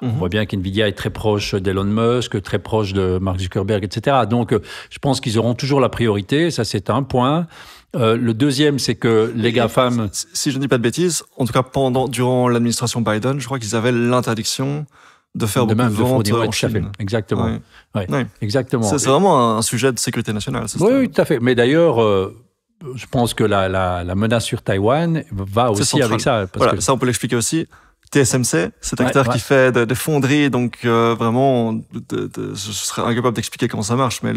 On voit bien qu'Nvidia est très proche d'Elon Musk, très proche de Mark Zuckerberg, etc. Donc, je pense qu'ils auront toujours la priorité. Ça, c'est un point. Le deuxième, c'est que les GAFAM... Si je ne dis pas de bêtises, en tout cas durant l'administration Biden, je crois qu'ils avaient l'interdiction de faire beaucoup de ventes en Chine. Exactement. Exactement. C'est vraiment un sujet de sécurité nationale. Oui, tout à fait. Mais d'ailleurs, je pense que la menace sur Taïwan va aussi avec ça. Ça, on peut l'expliquer aussi. TSMC, cet acteur qui fait des fonderies, donc vraiment, je serais incapable d'expliquer comment ça marche, mais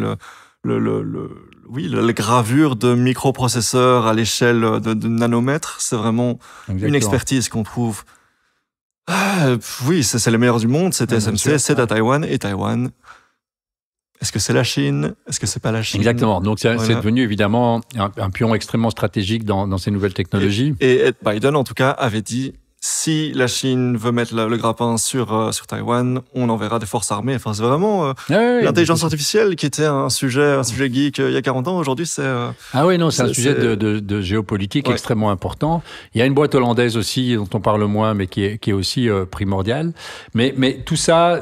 les gravures de microprocesseurs à l'échelle de nanomètres, c'est vraiment une expertise qu'on trouve. C'est les meilleurs du monde, c'est TSMC, c'est à Taïwan, et Taïwan. Est-ce que c'est la Chine? Est-ce que c'est pas la Chine? Exactement. Donc, c'est devenu évidemment un pion extrêmement stratégique dans ces nouvelles technologies. Et Biden, en tout cas, avait dit, si la Chine veut mettre le grappin sur Taïwan, on enverra des forces armées. Enfin, c'est vraiment l'intelligence artificielle qui était un sujet geek il y a 40 ans. Aujourd'hui, c'est... c'est un sujet de géopolitique extrêmement important. Il y a une boîte hollandaise aussi, dont on parle moins, mais qui est aussi primordiale. Mais tout ça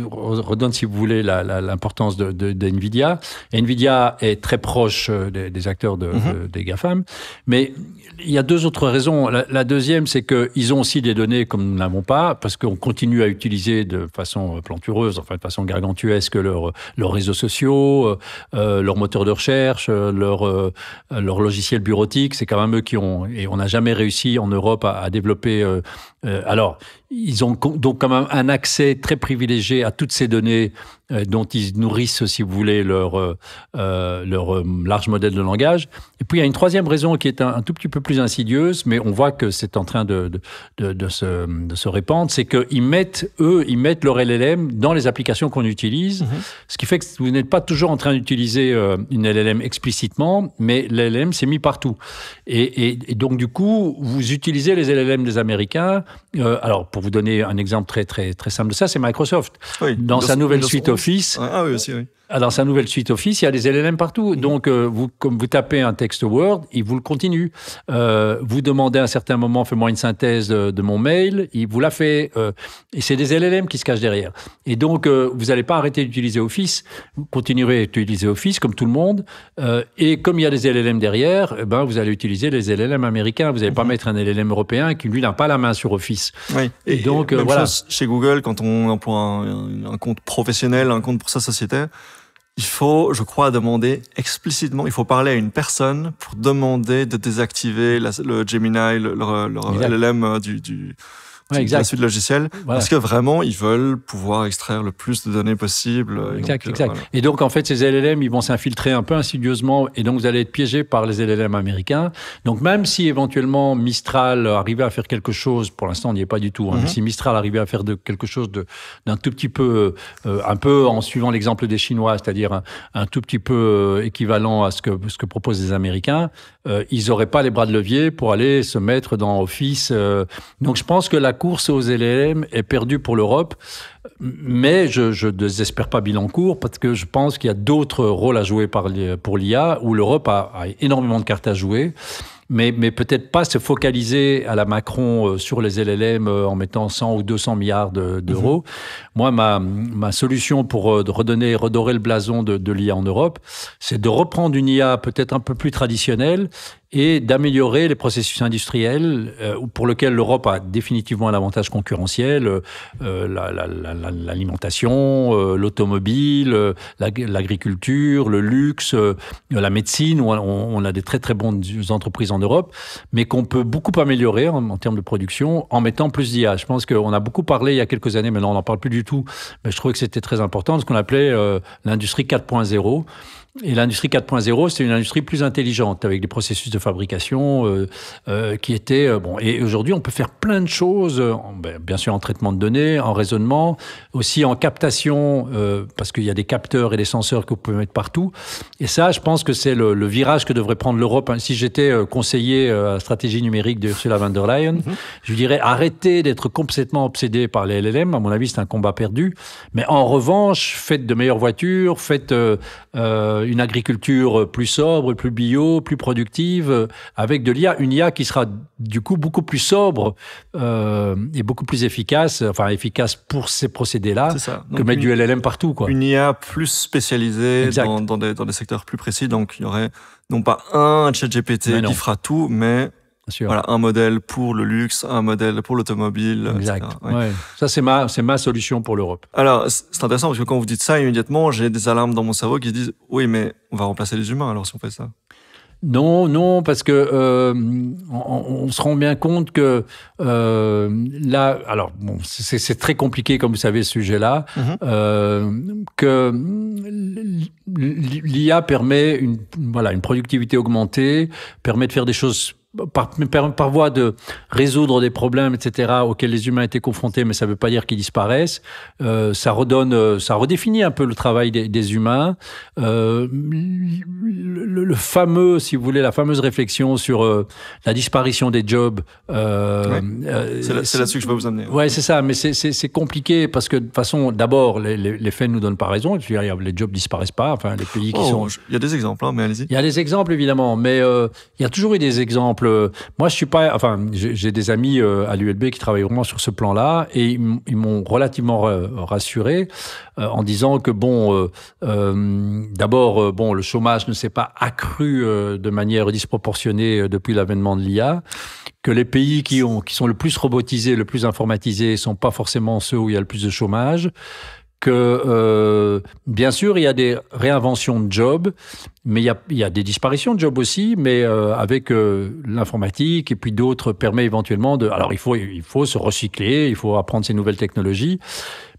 redonne, si vous voulez, l'importance de Nvidia. Nvidia est très proche des acteurs des GAFAM. Mais il y a 2 autres raisons. La deuxième, c'est qu'ils ont aussi des données comme nous n'avons pas, parce qu'on continue à utiliser de façon plantureuse, enfin de façon gargantuesque, leurs réseaux sociaux, leurs moteurs de recherche, leurs logiciels bureautiques. C'est quand même eux qui ont... Et on n'a jamais réussi en Europe à développer... alors, ils ont donc quand même un accès très privilégié à toutes ces données dont ils nourrissent, si vous voulez, leur large modèle de langage. Et puis, il y a une troisième raison qui est un tout petit peu plus insidieuse, mais on voit que c'est en train de se répandre, c'est qu'ils mettent leur LLM dans les applications qu'on utilise, ce qui fait que vous n'êtes pas toujours en train d'utiliser une LLM explicitement, mais l'LLM s'est mis partout. Et donc, du coup, vous utilisez les LLM des Américains. Alors, pour vous donner un exemple très, très, très simple de ça, c'est Microsoft. Dans sa nouvelle suite Office. Dans sa nouvelle suite Office, il y a des LLM partout. Donc, comme vous tapez un texte Word, il vous le continue. Vous demandez à un certain moment, fais-moi une synthèse de mon mail, il vous la fait. Et c'est des LLM qui se cachent derrière. Et donc, vous n'allez pas arrêter d'utiliser Office. Vous continuerez à utiliser Office, comme tout le monde. Et comme il y a des LLM derrière, vous allez utiliser les LLM américains. Vous n'allez pas mettre un LLM européen qui, lui, n'a pas la main sur Office. Oui. Et donc, même chose chez Google, quand on emploie un compte professionnel, un compte pour sa société, il faut, je crois, demander explicitement, il faut parler à une personne pour demander de désactiver le Gemini, le LLM la suite logicielle, parce que vraiment, ils veulent pouvoir extraire le plus de données possible. Exact. Et donc, en fait, ces LLM, ils vont s'infiltrer un peu insidieusement, et donc vous allez être piégé par les LLM américains. Donc, même si éventuellement Mistral arrivait à faire quelque chose, pour l'instant, on n'y est pas du tout, hein, si Mistral arrivait à faire quelque chose d'un tout petit peu, un peu en suivant l'exemple des Chinois, c'est-à-dire un tout petit peu équivalent à ce que proposent les Américains, ils n'auraient pas les bras de levier pour aller se mettre dans Office. Donc, je pense que la course aux LLM est perdue pour l'Europe, mais je ne désespère pas Bilancourt parce que je pense qu'il y a d'autres rôles à jouer pour l'IA où l'Europe a énormément de cartes à jouer. Mais peut-être pas se focaliser à la Macron sur les LLM en mettant 100 ou 200 milliards d'euros. Moi, ma solution pour redorer le blason de l'IA en Europe, c'est de reprendre une IA peut-être un peu plus traditionnelle et d'améliorer les processus industriels pour lesquels l'Europe a définitivement un avantage concurrentiel, l'alimentation, l'automobile, l'agriculture, le luxe, la médecine, où on a des très très bonnes entreprises en Europe, mais qu'on peut beaucoup améliorer en termes de production en mettant plus d'IA. Je pense qu'on a beaucoup parlé il y a quelques années, maintenant on n'en parle plus du tout, mais je trouvais que c'était très important, ce qu'on appelait l'industrie 4.0. Et l'industrie 4.0, c'est une industrie plus intelligente, avec des processus de fabrication qui étaient... bon. Et aujourd'hui, on peut faire plein de choses, bien sûr en traitement de données, en raisonnement, aussi en captation, parce qu'il y a des capteurs et des senseurs que vous pouvez mettre partout. Et ça, je pense que c'est le virage que devrait prendre l'Europe. Si j'étais conseiller à la stratégie numérique de Ursula von der Leyen, je lui dirais arrêtez d'être complètement obsédé par les LLM. À mon avis, c'est un combat perdu. Mais en revanche, faites de meilleures voitures, faites... une agriculture plus sobre, plus bio, plus productive, avec de l'IA, une IA qui sera du coup beaucoup plus sobre et beaucoup plus efficace, enfin efficace pour ces procédés-là, que mettre du LLM partout, quoi. Une IA plus spécialisée dans des secteurs plus précis, donc il y aurait non pas un ChatGPT qui fera tout, mais... Voilà, un modèle pour le luxe, un modèle pour l'automobile, etc. Ouais. Ça, c'est ma solution pour l'Europe. Alors, c'est intéressant parce que quand vous dites ça, immédiatement, j'ai des alarmes dans mon cerveau qui disent « Oui, mais on va remplacer les humains alors si on fait ça ». Non, parce que on se rend bien compte que là, alors bon, c'est très compliqué comme vous savez ce sujet-là, que l'IA permet une productivité augmentée, permet de faire des choses par voie de résoudre des problèmes, etc., auxquels les humains étaient confrontés, mais ça ne veut pas dire qu'ils disparaissent. Ça redéfinit un peu le travail des humains. Le fameux, si vous voulez, la fameuse réflexion sur la disparition des jobs. C'est là-dessus que je vais vous amener. Ouais, c'est ça, mais c'est compliqué parce que de toute façon, d'abord, les faits ne nous donnent pas raison. Les jobs disparaissent pas. Enfin, les pays qui sont. Il y a des exemples, mais allez-y. Il y a des exemples évidemment, mais il y a toujours eu des exemples. Moi, je suis pas. Enfin, j'ai des amis à l'ULB qui travaillent vraiment sur ce plan-là, et ils m'ont relativement rassuré en disant que d'abord, le chômage ne s'est pas accru de manière disproportionnée depuis l'avènement de l'IA, que les pays qui sont le plus robotisés, le plus informatisés, sont pas forcément ceux où il y a le plus de chômage. Que bien sûr, il y a des réinventions de jobs, mais il y a des disparitions de jobs aussi, mais avec l'informatique et puis d'autres permet éventuellement de... Alors, il faut se recycler, il faut apprendre ces nouvelles technologies,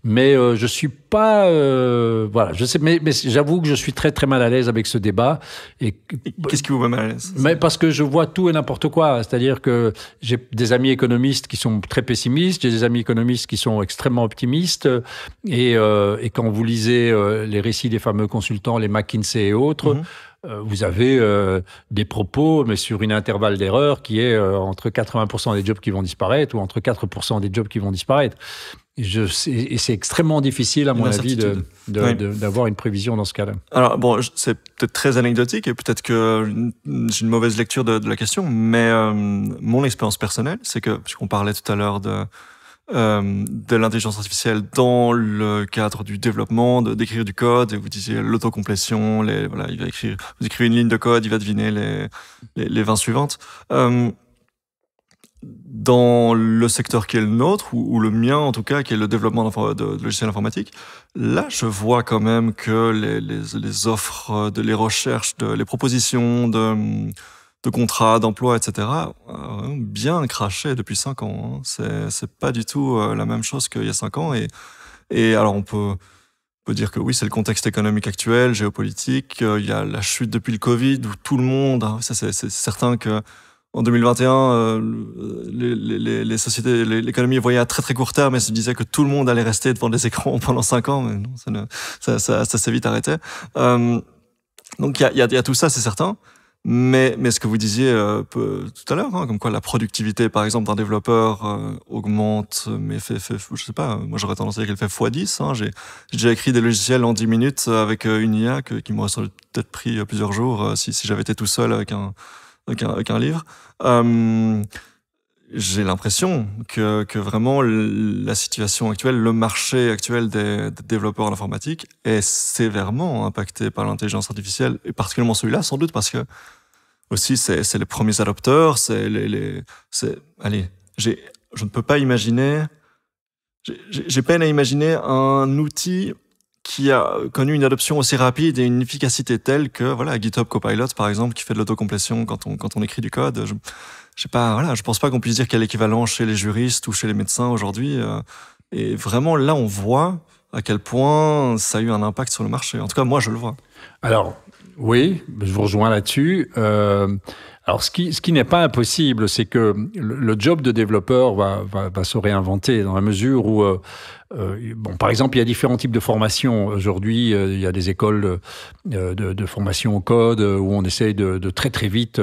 mais je suis pas... voilà, je sais, mais j'avoue que je suis très, très mal à l'aise avec ce débat. Qu'est-ce qui vous met mal à l'aise ? Mais parce que je vois tout et n'importe quoi. C'est-à-dire que j'ai des amis économistes qui sont très pessimistes, j'ai des amis économistes qui sont extrêmement optimistes, et quand vous lisez les récits des fameux consultants, les McKinsey et autres, vous avez des propos, mais sur une intervalle d'erreur qui est entre 80% des jobs qui vont disparaître ou entre 4% des jobs qui vont disparaître. Et c'est extrêmement difficile, à mon avis, d'avoir une prévision dans ce cas-là. Alors, bon, c'est peut-être très anecdotique et peut-être que j'ai une mauvaise lecture de la question, mais mon expérience personnelle, c'est que, puisqu'on parlait tout à l'heure de l'intelligence artificielle dans le cadre du développement, d'écrire du code, et vous disiez l'autocomplétion, vous écrivez une ligne de code, il va deviner les 20 suivantes. Dans le secteur qui est le nôtre, ou le mien en tout cas, qui est le développement de logiciels informatiques, là je vois quand même que les offres, les recherches, les propositions de contrats, d'emploi, etc., bien craché depuis 5 ans. C'est pas du tout la même chose qu'il y a 5 ans. Et alors on peut dire que oui, c'est le contexte économique actuel, géopolitique. Il y a la chute depuis le Covid où tout le monde, ça c'est certain que en 2021, les sociétés, l'économie voyait à très très court terme et se disait que tout le monde allait rester devant des écrans pendant 5 ans, mais non, ça s'est vite arrêté. Donc il y a tout ça, c'est certain. Mais ce que vous disiez tout à l'heure, comme quoi la productivité, par exemple, d'un développeur augmente, mais je sais pas, moi j'aurais tendance à dire qu'elle fait x10. J'ai déjà écrit des logiciels en 10 minutes avec une IA qui m'aurait peut-être pris plusieurs jours si j'avais été tout seul avec un livre. J'ai l'impression que vraiment la situation actuelle, le marché actuel des développeurs en informatique est sévèrement impacté par l'intelligence artificielle, et particulièrement celui-là, sans doute parce que aussi, c'est les premiers adopteurs, allez, je ne peux pas imaginer, j'ai peine à imaginer un outil qui a connu une adoption aussi rapide et une efficacité telle que, voilà, GitHub Copilot, par exemple, qui fait de l'autocomplétion quand on écrit du code. Je pense pas qu'on puisse dire qu'il y a l'équivalent chez les juristes ou chez les médecins aujourd'hui. Et vraiment, là, on voit à quel point ça a eu un impact sur le marché. En tout cas, moi, je le vois. Alors, oui, je vous rejoins là-dessus. Alors, ce qui n'est pas impossible, c'est que le job de développeur va se réinventer dans la mesure où, par exemple, il y a différents types de formations. Aujourd'hui, il y a des écoles de formation au code où on essaye de très très vite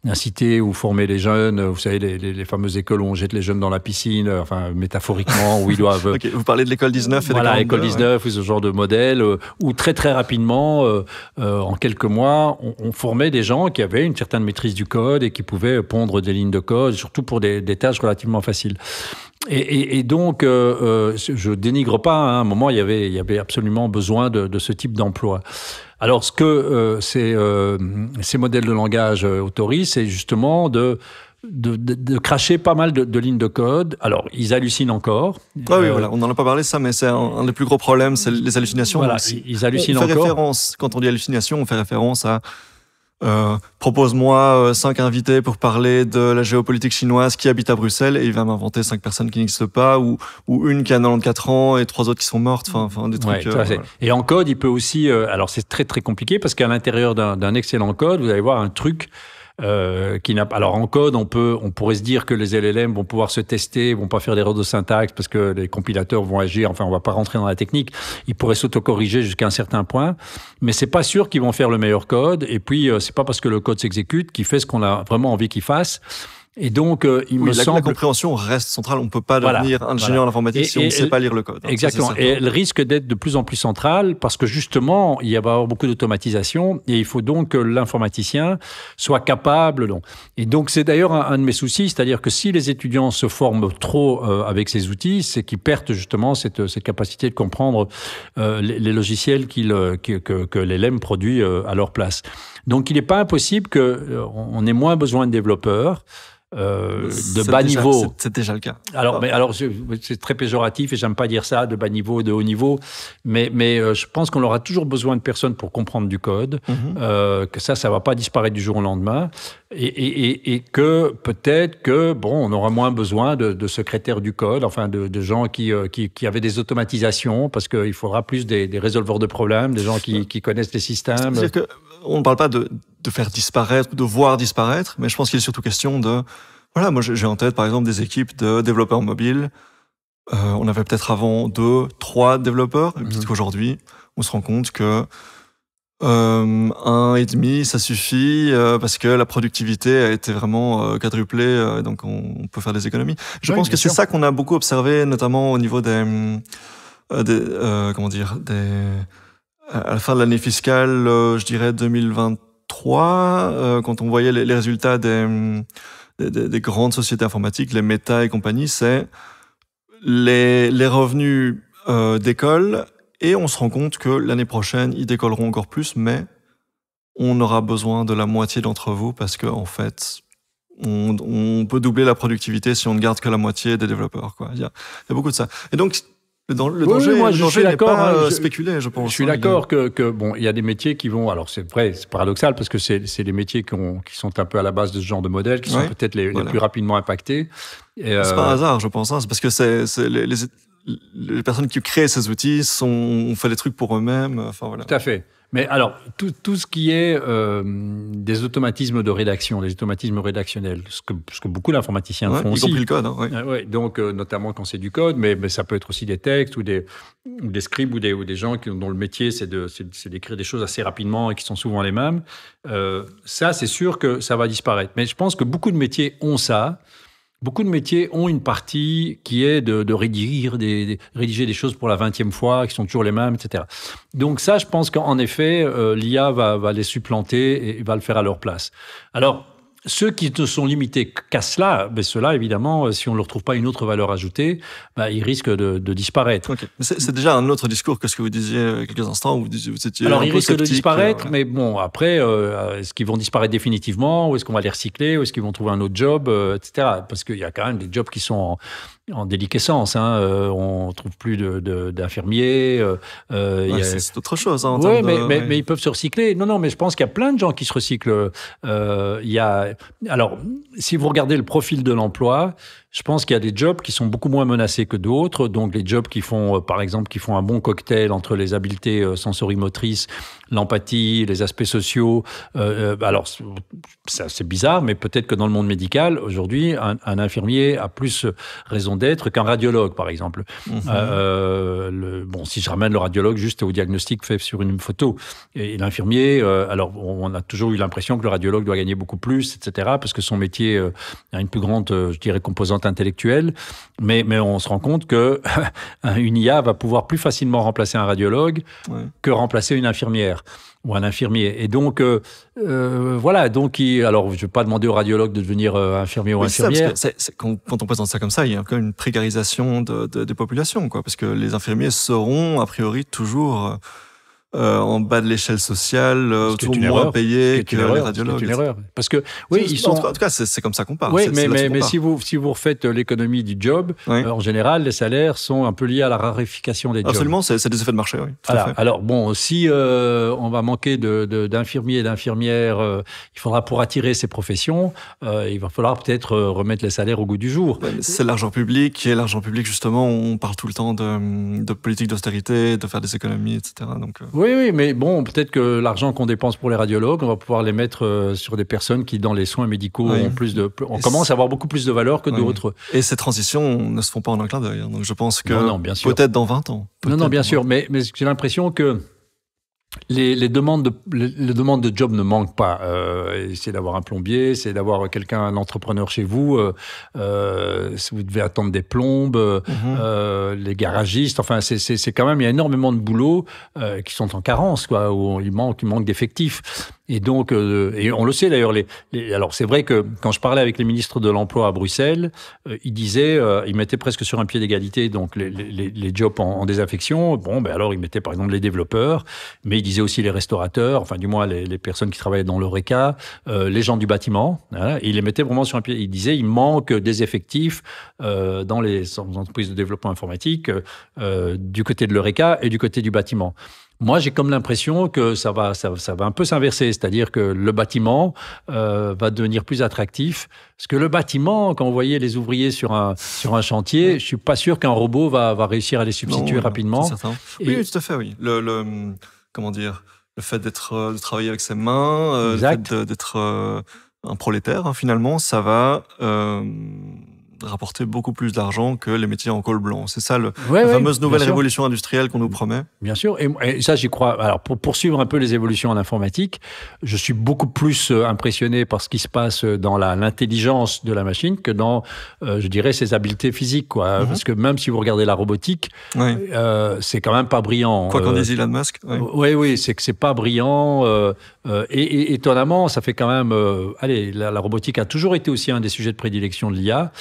inciter ou former les jeunes. Vous savez, les fameuses écoles où on jette les jeunes dans la piscine, enfin métaphoriquement, où ils doivent. Okay, vous parlez de l'école 19 et voilà, l'école 19 ou ce genre de modèle où très très rapidement, en quelques mois, on formait des gens qui avaient une certaine maîtrise du code et qui pouvaient pondre des lignes de code, surtout pour des tâches relativement faciles. Et donc, je dénigre pas, hein, à un moment, il y avait absolument besoin de ce type d'emploi. Alors, ce que ces modèles de langage autorisent, c'est justement de cracher pas mal de lignes de code. Alors, ils hallucinent encore. Oui, voilà, on n'en a pas parlé, ça, mais c'est un des plus gros problèmes, c'est les hallucinations. Voilà, ils hallucinent encore. Quand on dit hallucination, on fait référence à propose-moi 5 invités pour parler de la géopolitique chinoise qui habite à Bruxelles et il va m'inventer 5 personnes qui n'existent pas ou une qui a 94 ans et 3 autres qui sont mortes. Enfin, des trucs. Voilà. Et en code, il peut aussi. Alors, c'est très très compliqué parce qu'à l'intérieur d'un excellent code, vous allez voir un truc. Alors en code, on pourrait se dire que les LLM vont pouvoir se tester, vont pas faire d'erreurs de syntaxe parce que les compilateurs vont agir. Enfin, on va pas rentrer dans la technique. Ils pourraient s'autocorriger jusqu'à un certain point, mais c'est pas sûr qu'ils vont faire le meilleur code. Et puis c'est pas parce que le code s'exécute qu'il fait ce qu'on a vraiment envie qu'il fasse. Et donc, me semble... La compréhension reste centrale. On ne peut pas devenir ingénieur en informatique si on ne sait pas lire le code. Exactement. Et elle risque d'être de plus en plus centrale parce que justement, il va y avoir beaucoup d'automatisation et il faut donc que l'informaticien soit capable. Et donc, c'est d'ailleurs un de mes soucis, c'est-à-dire que si les étudiants se forment trop avec ces outils, c'est qu'ils perdent justement cette capacité de comprendre les logiciels que l'LM produit à leur place. Donc, il n'est pas impossible qu'on ait moins besoin de développeurs. De bas niveau. C'est déjà le cas. Alors c'est très péjoratif et j'aime pas dire ça, de bas niveau, de haut niveau, mais je pense qu'on aura toujours besoin de personnes pour comprendre du code, que ça va pas disparaître du jour au lendemain, et que peut-être que on aura moins besoin de secrétaires du code, enfin de gens qui avaient des automatisations, parce qu'il faudra plus des résolveurs de problèmes, des gens qui connaissent les systèmes. C'est-à-dire que on ne parle pas de faire disparaître ou de voir disparaître, mais je pense qu'il est surtout question de... Voilà, moi j'ai en tête par exemple des équipes de développeurs mobiles. On avait peut-être avant 2, 3 développeurs, et peut-être qu'aujourd'hui, on se rend compte que 1,5, ça suffit parce que la productivité a été vraiment quadruplée, donc on peut faire des économies. Je pense que c'est ça qu'on a beaucoup observé, notamment au niveau à la fin de l'année fiscale, je dirais 2023, quand on voyait les résultats des grandes sociétés informatiques, les Meta et compagnie, c'est les revenus décollent et on se rend compte que l'année prochaine, ils décolleront encore plus, mais on aura besoin de la moitié d'entre vous parce que en fait, on peut doubler la productivité si on ne garde que la moitié des développeurs, quoi. Il y a beaucoup de ça. Et donc, le danger n'est pas spéculé, je pense. Je suis d'accord que il y a des métiers qui vont... Alors, c'est vrai, c'est paradoxal parce que c'est des métiers qui sont un peu à la base de ce genre de modèle, qui sont peut-être les plus rapidement impactés. C'est pas un hasard, je pense. C'est parce que les personnes qui créent ces outils ont fait des trucs pour eux-mêmes. Enfin, voilà. Tout à fait. Mais alors, tout ce qui est des automatismes de rédaction, des automatismes rédactionnels, ce que beaucoup d'informaticiens font aussi. Y compris le code. Donc, notamment quand c'est du code, mais ça peut être aussi des textes ou des scripts ou des gens dont le métier, c'est d'écrire des choses assez rapidement et qui sont souvent les mêmes. Ça, c'est sûr que ça va disparaître. Mais je pense que beaucoup de métiers ont ça. Beaucoup de métiers ont une partie qui est de rédiger des choses pour la 20e fois, qui sont toujours les mêmes, etc. Donc ça, je pense qu'en effet, l'IA va les supplanter et va le faire à leur place. Alors, ceux qui ne sont limités qu'à cela, ben ceux-là, évidemment, si on ne leur trouve pas une autre valeur ajoutée, ben, ils risquent de disparaître. Okay. Mais c'est déjà un autre discours que ce que vous disiez il y a quelques instants, où vous étiez alors, un ils peu risquent de sceptique, disparaître, mais bon, après, est-ce qu'ils vont disparaître définitivement, ou est-ce qu'on va les recycler, ou est-ce qu'ils vont trouver un autre job, etc. Parce qu'il y a quand même des jobs qui sont en déliquescence. On ne trouve plus d'infirmiers. C'est autre chose. Hein, oui, mais ils peuvent se recycler. Non, mais je pense qu'il y a plein de gens qui se recyclent. Alors, si vous regardez le profil de l'emploi, je pense qu'il y a des jobs qui sont beaucoup moins menacés que d'autres. Donc, les jobs qui font, par exemple, qui font un bon cocktail entre les habiletés sensorimotrices, l'empathie, les aspects sociaux. Alors, c'est bizarre, mais peut-être que dans le monde médical, aujourd'hui, un infirmier a plus raison d'être qu'un radiologue, par exemple. Si je ramène le radiologue juste au diagnostic fait sur une photo, et l'infirmier, alors on a toujours eu l'impression que le radiologue doit gagner beaucoup plus, etc., parce que son métier a une plus grande, je dirais, composante intellectuelle, mais on se rend compte que une IA va pouvoir plus facilement remplacer un radiologue que remplacer une infirmière ou un infirmier. Et donc, voilà. Donc, alors, je ne vais pas demander au radiologue de devenir infirmier ou infirmière. Quand on présente ça comme ça, il y a quand même une précarisation des populations, quoi, parce que les infirmiers seront, a priori, toujours en bas de l'échelle sociale, toujours moins payés que les radiologues. C'est une erreur. Parce que, oui, ils sont... En tout cas, c'est comme ça qu'on parle. Oui, mais si vous refaites l'économie du job, en général, les salaires sont un peu liés à la raréfaction des jobs. Absolument, c'est des effets de marché, oui. Voilà. Alors, bon, si on va manquer d'infirmiers et d'infirmières, il faudra, pour attirer ces professions, il va falloir peut-être remettre les salaires au goût du jour. C'est l'argent public, et l'argent public, justement, on parle tout le temps de politique d'austérité, de faire des économies, etc. Donc, Oui, mais bon, peut-être que l'argent qu'on dépense pour les radiologues, on va pouvoir les mettre sur des personnes qui, dans les soins médicaux, on commence à avoir beaucoup plus de valeur que d'autres. Et ces transitions ne se font pas en un clin d'œil. Donc je pense que peut-être dans 20 ans. Non, bien sûr, mais j'ai l'impression que les demandes de job ne manquent pas. C'est d'avoir un plombier, c'est d'avoir un entrepreneur chez vous. Si vous devez attendre des plombes, les garagistes. Enfin, c'est quand même, il y a énormément de boulots qui sont en carence, quoi, où il manque d'effectifs. Et donc, et on le sait d'ailleurs. Alors, c'est vrai que quand je parlais avec les ministres de l'emploi à Bruxelles, ils disaient, ils mettaient presque sur un pied d'égalité donc les jobs en désaffection. Bon, ben alors ils mettaient par exemple les développeurs, mais ils disaient aussi les restaurateurs, enfin du moins les personnes qui travaillaient dans l'Horeca, les gens du bâtiment. Voilà, et ils les mettaient vraiment sur un pied. Ils disaient, il manque des effectifs dans les entreprises de développement informatique du côté de l'Horeca et du côté du bâtiment. Moi, j'ai comme l'impression que ça va un peu s'inverser, c'est-à-dire que le bâtiment va devenir plus attractif. Parce que le bâtiment, quand vous voyez les ouvriers sur un chantier, je suis pas sûr qu'un robot va réussir à les substituer rapidement. C'est certain. Oui, tout à fait, oui. Comment dire, le fait de travailler avec ses mains, le fait d'être un prolétaire, finalement, ça va rapporter beaucoup plus d'argent que les métiers en col blanc. C'est ça la fameuse nouvelle révolution industrielle qu'on nous promet. Bien sûr, et ça j'y crois. Alors pour poursuivre un peu les évolutions en informatique, je suis beaucoup plus impressionné par ce qui se passe dans l'intelligence de la machine que dans, je dirais, ses habiletés physiques, quoi. Parce que même si vous regardez la robotique, c'est quand même pas brillant. Quoi qu'en dise Elon Musk. Oui, c'est que c'est pas brillant. Et étonnamment, ça fait quand même... la robotique a toujours été aussi un des sujets de prédilection de l'IA.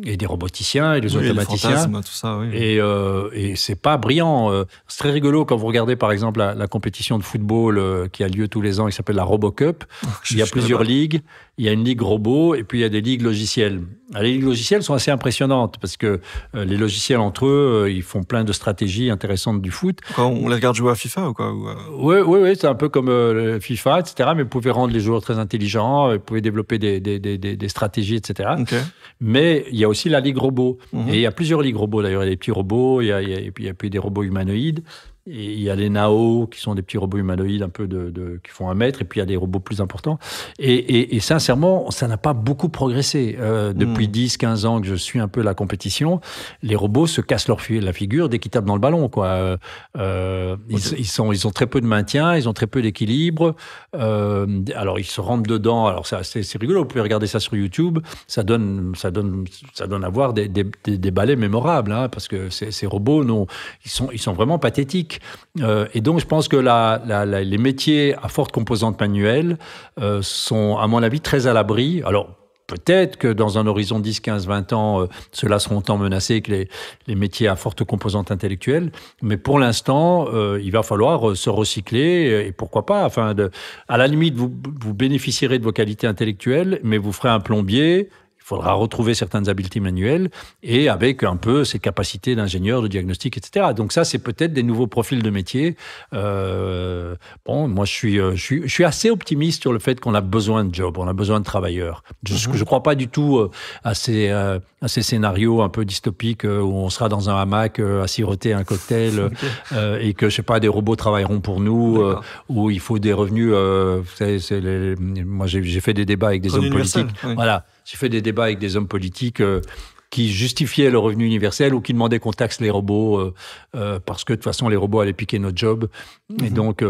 Et des roboticiens et des automaticiens. Les fantasmes, tout ça, oui. Et c'est pas brillant. C'est très rigolo quand vous regardez, par exemple, la compétition de football qui a lieu tous les ans, qui s'appelle la RoboCup. Il y a plusieurs ligues. Il y a une ligue robot et puis il y a des ligues logicielles. Alors, les ligues logicielles sont assez impressionnantes parce que les logiciels entre eux, ils font plein de stratégies intéressantes du foot. Quand on les regarde jouer à FIFA ou quoi Oui, c'est un peu comme FIFA, etc. Mais vous pouvez rendre les joueurs très intelligents, vous pouvez développer des stratégies, etc. Okay. Mais il y a aussi la ligue robot. Et il y a plusieurs ligues robots d'ailleurs. Il y a des petits robots, il y a puis des robots humanoïdes. Et il y a les Nao, qui sont des petits robots humanoïdes un peu qui font 1 mètre, et puis il y a des robots plus importants. Et sincèrement, ça n'a pas beaucoup progressé. Depuis 10-15 ans que je suis un peu la compétition, les robots se cassent la figure dès qu'ils tapent dans le ballon, quoi. Ils ont très peu de maintien, ils ont très peu d'équilibre. Alors, ils se rentrent dedans. Alors, c'est rigolo, vous pouvez regarder ça sur YouTube. Ça donne à voir des ballets mémorables, hein, parce que ces robots, ils sont vraiment pathétiques. Et donc, je pense que les métiers à forte composante manuelle sont, à mon avis, très à l'abri. Alors, peut-être que dans un horizon 10, 15, 20 ans, ceux-là seront autant menacés que les métiers à forte composante intellectuelle. Mais pour l'instant, il va falloir se recycler et pourquoi pas. À la limite, vous bénéficierez de vos qualités intellectuelles, mais vous ferez un plombier. Il faudra retrouver certaines habiletés manuelles et avec un peu ses capacités d'ingénieur, de diagnostic, etc. Donc ça, c'est peut-être des nouveaux profils de métier. Moi, je suis assez optimiste sur le fait qu'on a besoin de jobs, on a besoin de travailleurs. Je ne crois pas du tout à ces scénarios un peu dystopiques où on sera dans un hamac à siroter un cocktail et que, je sais pas, des robots travailleront pour nous, où il faut des revenus. Moi, j'ai fait des débats avec des hommes politiques. Oui. Voilà. J'ai fait des débats avec des hommes politiques qui justifiaient le revenu universel ou qui demandaient qu'on taxe les robots parce que de toute façon, les robots allaient piquer notre job. Et donc,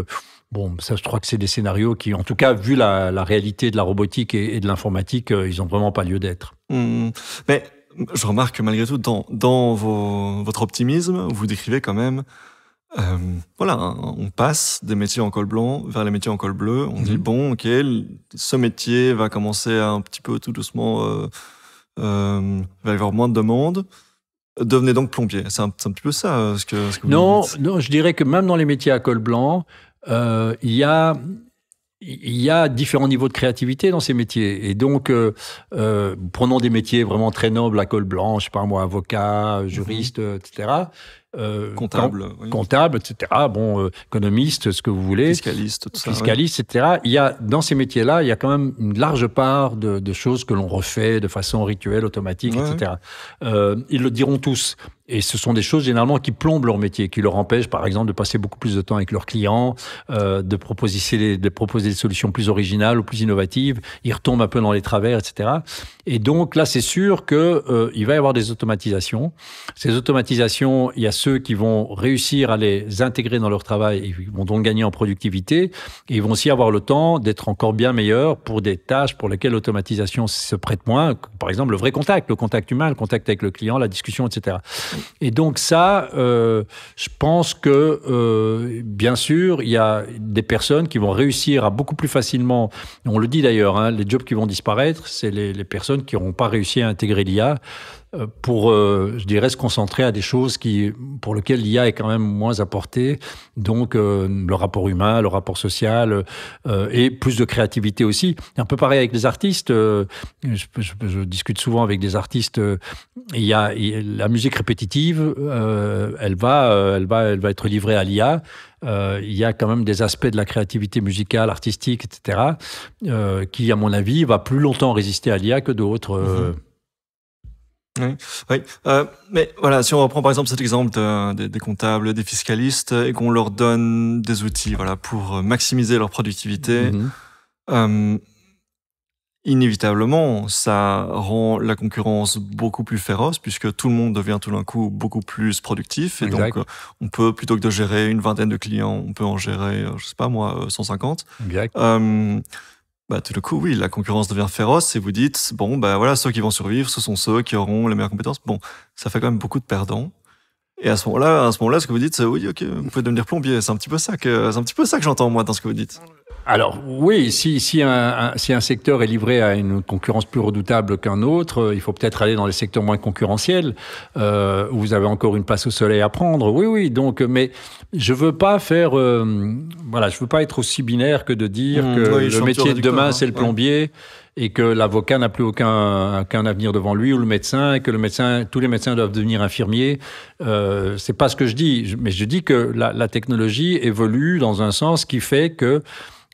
ça, je crois que c'est des scénarios qui, en tout cas, vu la réalité de la robotique et de l'informatique, ils n'ont vraiment pas lieu d'être. Mais je remarque que malgré tout, dans votre optimisme, vous décrivez quand même on passe des métiers en col blanc vers les métiers en col bleu. On dit, bon, ok, ce métier va commencer à un petit peu tout doucement, il va y avoir moins de demandes. Devenez donc plombier. C'est un petit peu ça, ce que vous dites. Non, je dirais que même dans les métiers à col blanc, il y a différents niveaux de créativité dans ces métiers. Et donc, prenons des métiers vraiment très nobles à col blanc, je sais pas moi, avocat, juriste, etc., comptable, etc. Économiste, ce que vous voulez. Fiscaliste, tout ça. Fiscaliste, etc. Dans ces métiers-là, il y a quand même une large part de choses que l'on refait de façon rituelle, automatique, etc. Ils le diront tous. Et ce sont des choses généralement qui plombent leur métier, qui leur empêchent, par exemple, de passer beaucoup plus de temps avec leurs clients, de proposer des solutions plus originales ou plus innovatives. Ils retombent un peu dans les travers, etc. Et donc là, c'est sûr que il va y avoir des automatisations. Ces automatisations, il y a ceux qui vont réussir à les intégrer dans leur travail et ils vont donc gagner en productivité. Et ils vont aussi avoir le temps d'être encore bien meilleurs pour des tâches pour lesquelles l'automatisation se prête moins. Par exemple, le vrai contact, le contact humain, le contact avec le client, la discussion, etc. Et donc ça, je pense que, bien sûr, il y a des personnes qui vont réussir à beaucoup plus facilement, on le dit d'ailleurs, les jobs qui vont disparaître, c'est les personnes qui n'auront pas réussi à intégrer l'IA pour, je dirais, se concentrer à des choses pour lesquelles l'IA est quand même moins apportée. Donc, le rapport humain, le rapport social et plus de créativité aussi. Un peu pareil avec les artistes. Je discute souvent avec des artistes. Il y a la musique répétitive, elle va être livrée à l'IA. Il y a quand même des aspects de la créativité musicale, artistique, etc., qui, à mon avis, va plus longtemps résister à l'IA que d'autres. Oui. Mais voilà, si on reprend par exemple cet exemple des comptables, des fiscalistes, et qu'on leur donne des outils, voilà, pour maximiser leur productivité, inévitablement, ça rend la concurrence beaucoup plus féroce puisque tout le monde devient tout d'un coup beaucoup plus productif. Et donc, on peut, plutôt que de gérer une vingtaine de clients, on peut en gérer, je sais pas moi, 150. Exact. Tout d'un coup, oui, la concurrence devient féroce et vous dites, bon, voilà, ceux qui vont survivre, ce sont ceux qui auront les meilleures compétences. Bon, ça fait quand même beaucoup de perdants. Et à ce moment-là, ce que vous dites, c'est oui, ok, vous pouvez devenir plombier. C'est un petit peu ça que j'entends, moi, dans ce que vous dites. Alors, oui, si un secteur est livré à une concurrence plus redoutable qu'un autre, il faut peut-être aller dans les secteurs moins concurrentiels, où vous avez encore une place au soleil à prendre. Oui, donc, mais je veux pas je veux pas être aussi binaire que de dire que le métier de demain, c'est le plombier. Et que l'avocat n'a plus aucun avenir devant lui, ou le médecin, et que tous les médecins doivent devenir infirmiers. C'est pas ce que je dis, mais je dis que la technologie évolue dans un sens qui fait que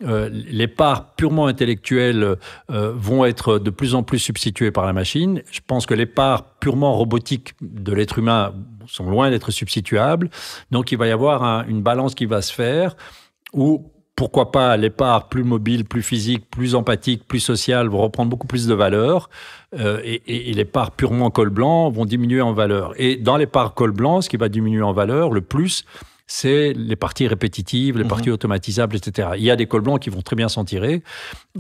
les parts purement intellectuelles vont être de plus en plus substituées par la machine. Je pense que les parts purement robotiques de l'être humain sont loin d'être substituables. Donc, il va y avoir une balance qui va se faire où, pourquoi pas, les parts plus mobiles, plus physiques, plus empathiques, plus sociales vont reprendre beaucoup plus de valeur et les parts purement col blanc vont diminuer en valeur. Et dans les parts col blanc, ce qui va diminuer en valeur le plus, c'est les parties répétitives, les parties automatisables, etc. Il y a des cols blancs qui vont très bien s'en tirer.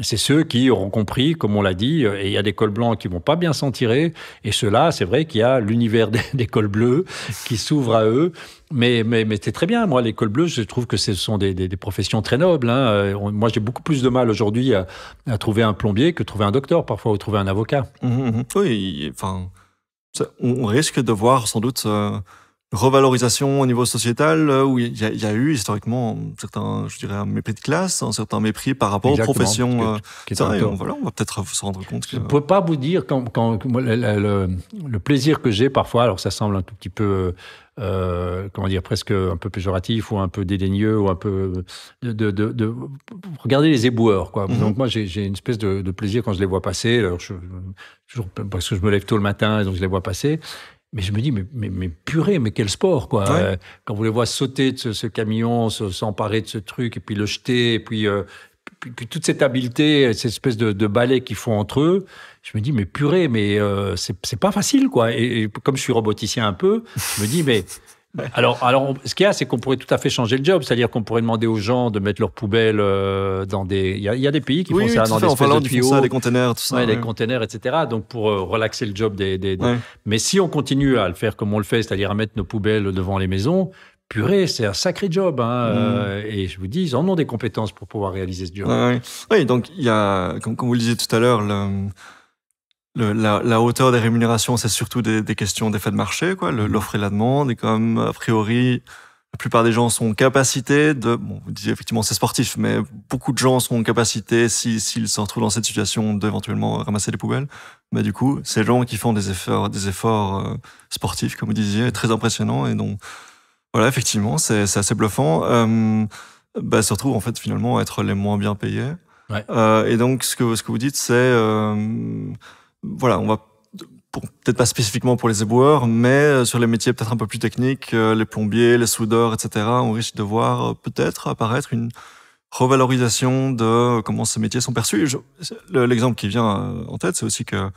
C'est ceux qui auront compris, comme on l'a dit, et il y a des cols blancs qui vont pas bien s'en tirer. Et ceux-là, c'est vrai qu'il y a l'univers des cols bleus qui s'ouvre à eux. Mais c'est très bien. Moi, les cols bleus, je trouve que ce sont des professions très nobles. Hein. Moi, j'ai beaucoup plus de mal aujourd'hui à trouver un plombier que trouver un docteur, parfois, ou trouver un avocat. Oui, enfin, on risque de voir sans doute revalorisation au niveau sociétal où il y a eu historiquement certains, je dirais, un mépris de classe, un certain mépris par rapport aux professions. Voilà, on va peut-être se rendre compte que... Je ne peux pas vous dire quand le plaisir que j'ai parfois, alors ça semble un tout petit peu, comment dire, presque un peu péjoratif ou un peu dédaigneux ou un peu de regarder les éboueurs, quoi. Donc moi j'ai une espèce de plaisir quand je les vois passer. Alors toujours parce que je me lève tôt le matin et donc je les vois passer. Mais je me dis, mais purée, mais quel sport, quoi. Ouais. Quand vous les voyez sauter de ce camion, s'emparer de ce truc, et puis le jeter, et puis toute cette habileté, cette espèce de balai qu'ils font entre eux, je me dis, mais purée, mais c'est pas facile, quoi. Et comme je suis roboticien un peu, je me dis, mais... Alors, ce qu'il y a, c'est qu'on pourrait tout à fait changer le job, c'est-à-dire qu'on pourrait demander aux gens de mettre leurs poubelles dans des. Il y a des pays qui font ça dans des espèces de tuyaux, ça, des containers, tout ça. Des containers, etc. Donc pour relaxer le job des. Mais si on continue à le faire comme on le fait, c'est-à-dire à mettre nos poubelles devant les maisons, purée, c'est un sacré job. Et je vous dis, ils en ont des compétences pour pouvoir réaliser ce job. Oui, donc il y a, comme vous le disiez tout à l'heure, la hauteur des rémunérations, c'est surtout des questions d'effet de marché, quoi, l'offre et la demande. Et comme, a priori, la plupart des gens sont en capacité vous disiez effectivement c'est sportif, mais beaucoup de gens sont en capacité, s'ils se retrouvent dans cette situation, d'éventuellement ramasser des poubelles. Mais du coup, ces gens qui font des efforts sportifs, comme vous disiez, très impressionnants. Et donc, voilà, effectivement, c'est assez bluffant. Se retrouvent, en fait, finalement, à être les moins bien payés. Ouais. Et donc, ce que vous dites, c'est, voilà, on va peut-être pas spécifiquement pour les éboueurs, mais sur les métiers peut-être un peu plus techniques, les plombiers, les soudeurs, etc., on risque de voir peut-être apparaître une revalorisation de comment ces métiers sont perçus. L'exemple qui vient en tête, c'est aussi que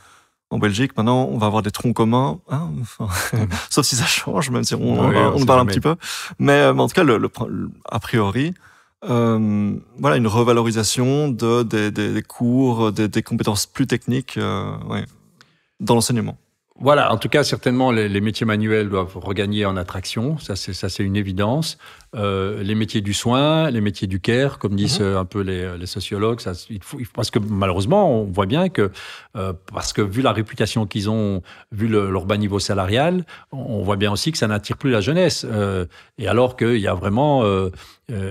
en Belgique, maintenant, on va avoir des troncs communs, hein, sauf si ça change, même si on parle un petit peu. Mais en tout cas, a priori, voilà, une revalorisation des cours, des compétences plus techniques dans l'enseignement. Voilà, en tout cas, certainement, les métiers manuels doivent regagner en attraction. Ça, c'est une évidence. Les métiers du soin, les métiers du care, comme disent un peu les sociologues, parce que malheureusement, on voit bien que, parce que vu la réputation qu'ils ont, vu leur bas niveau salarial, on voit bien aussi que ça n'attire plus la jeunesse. Et alors qu'il y a vraiment...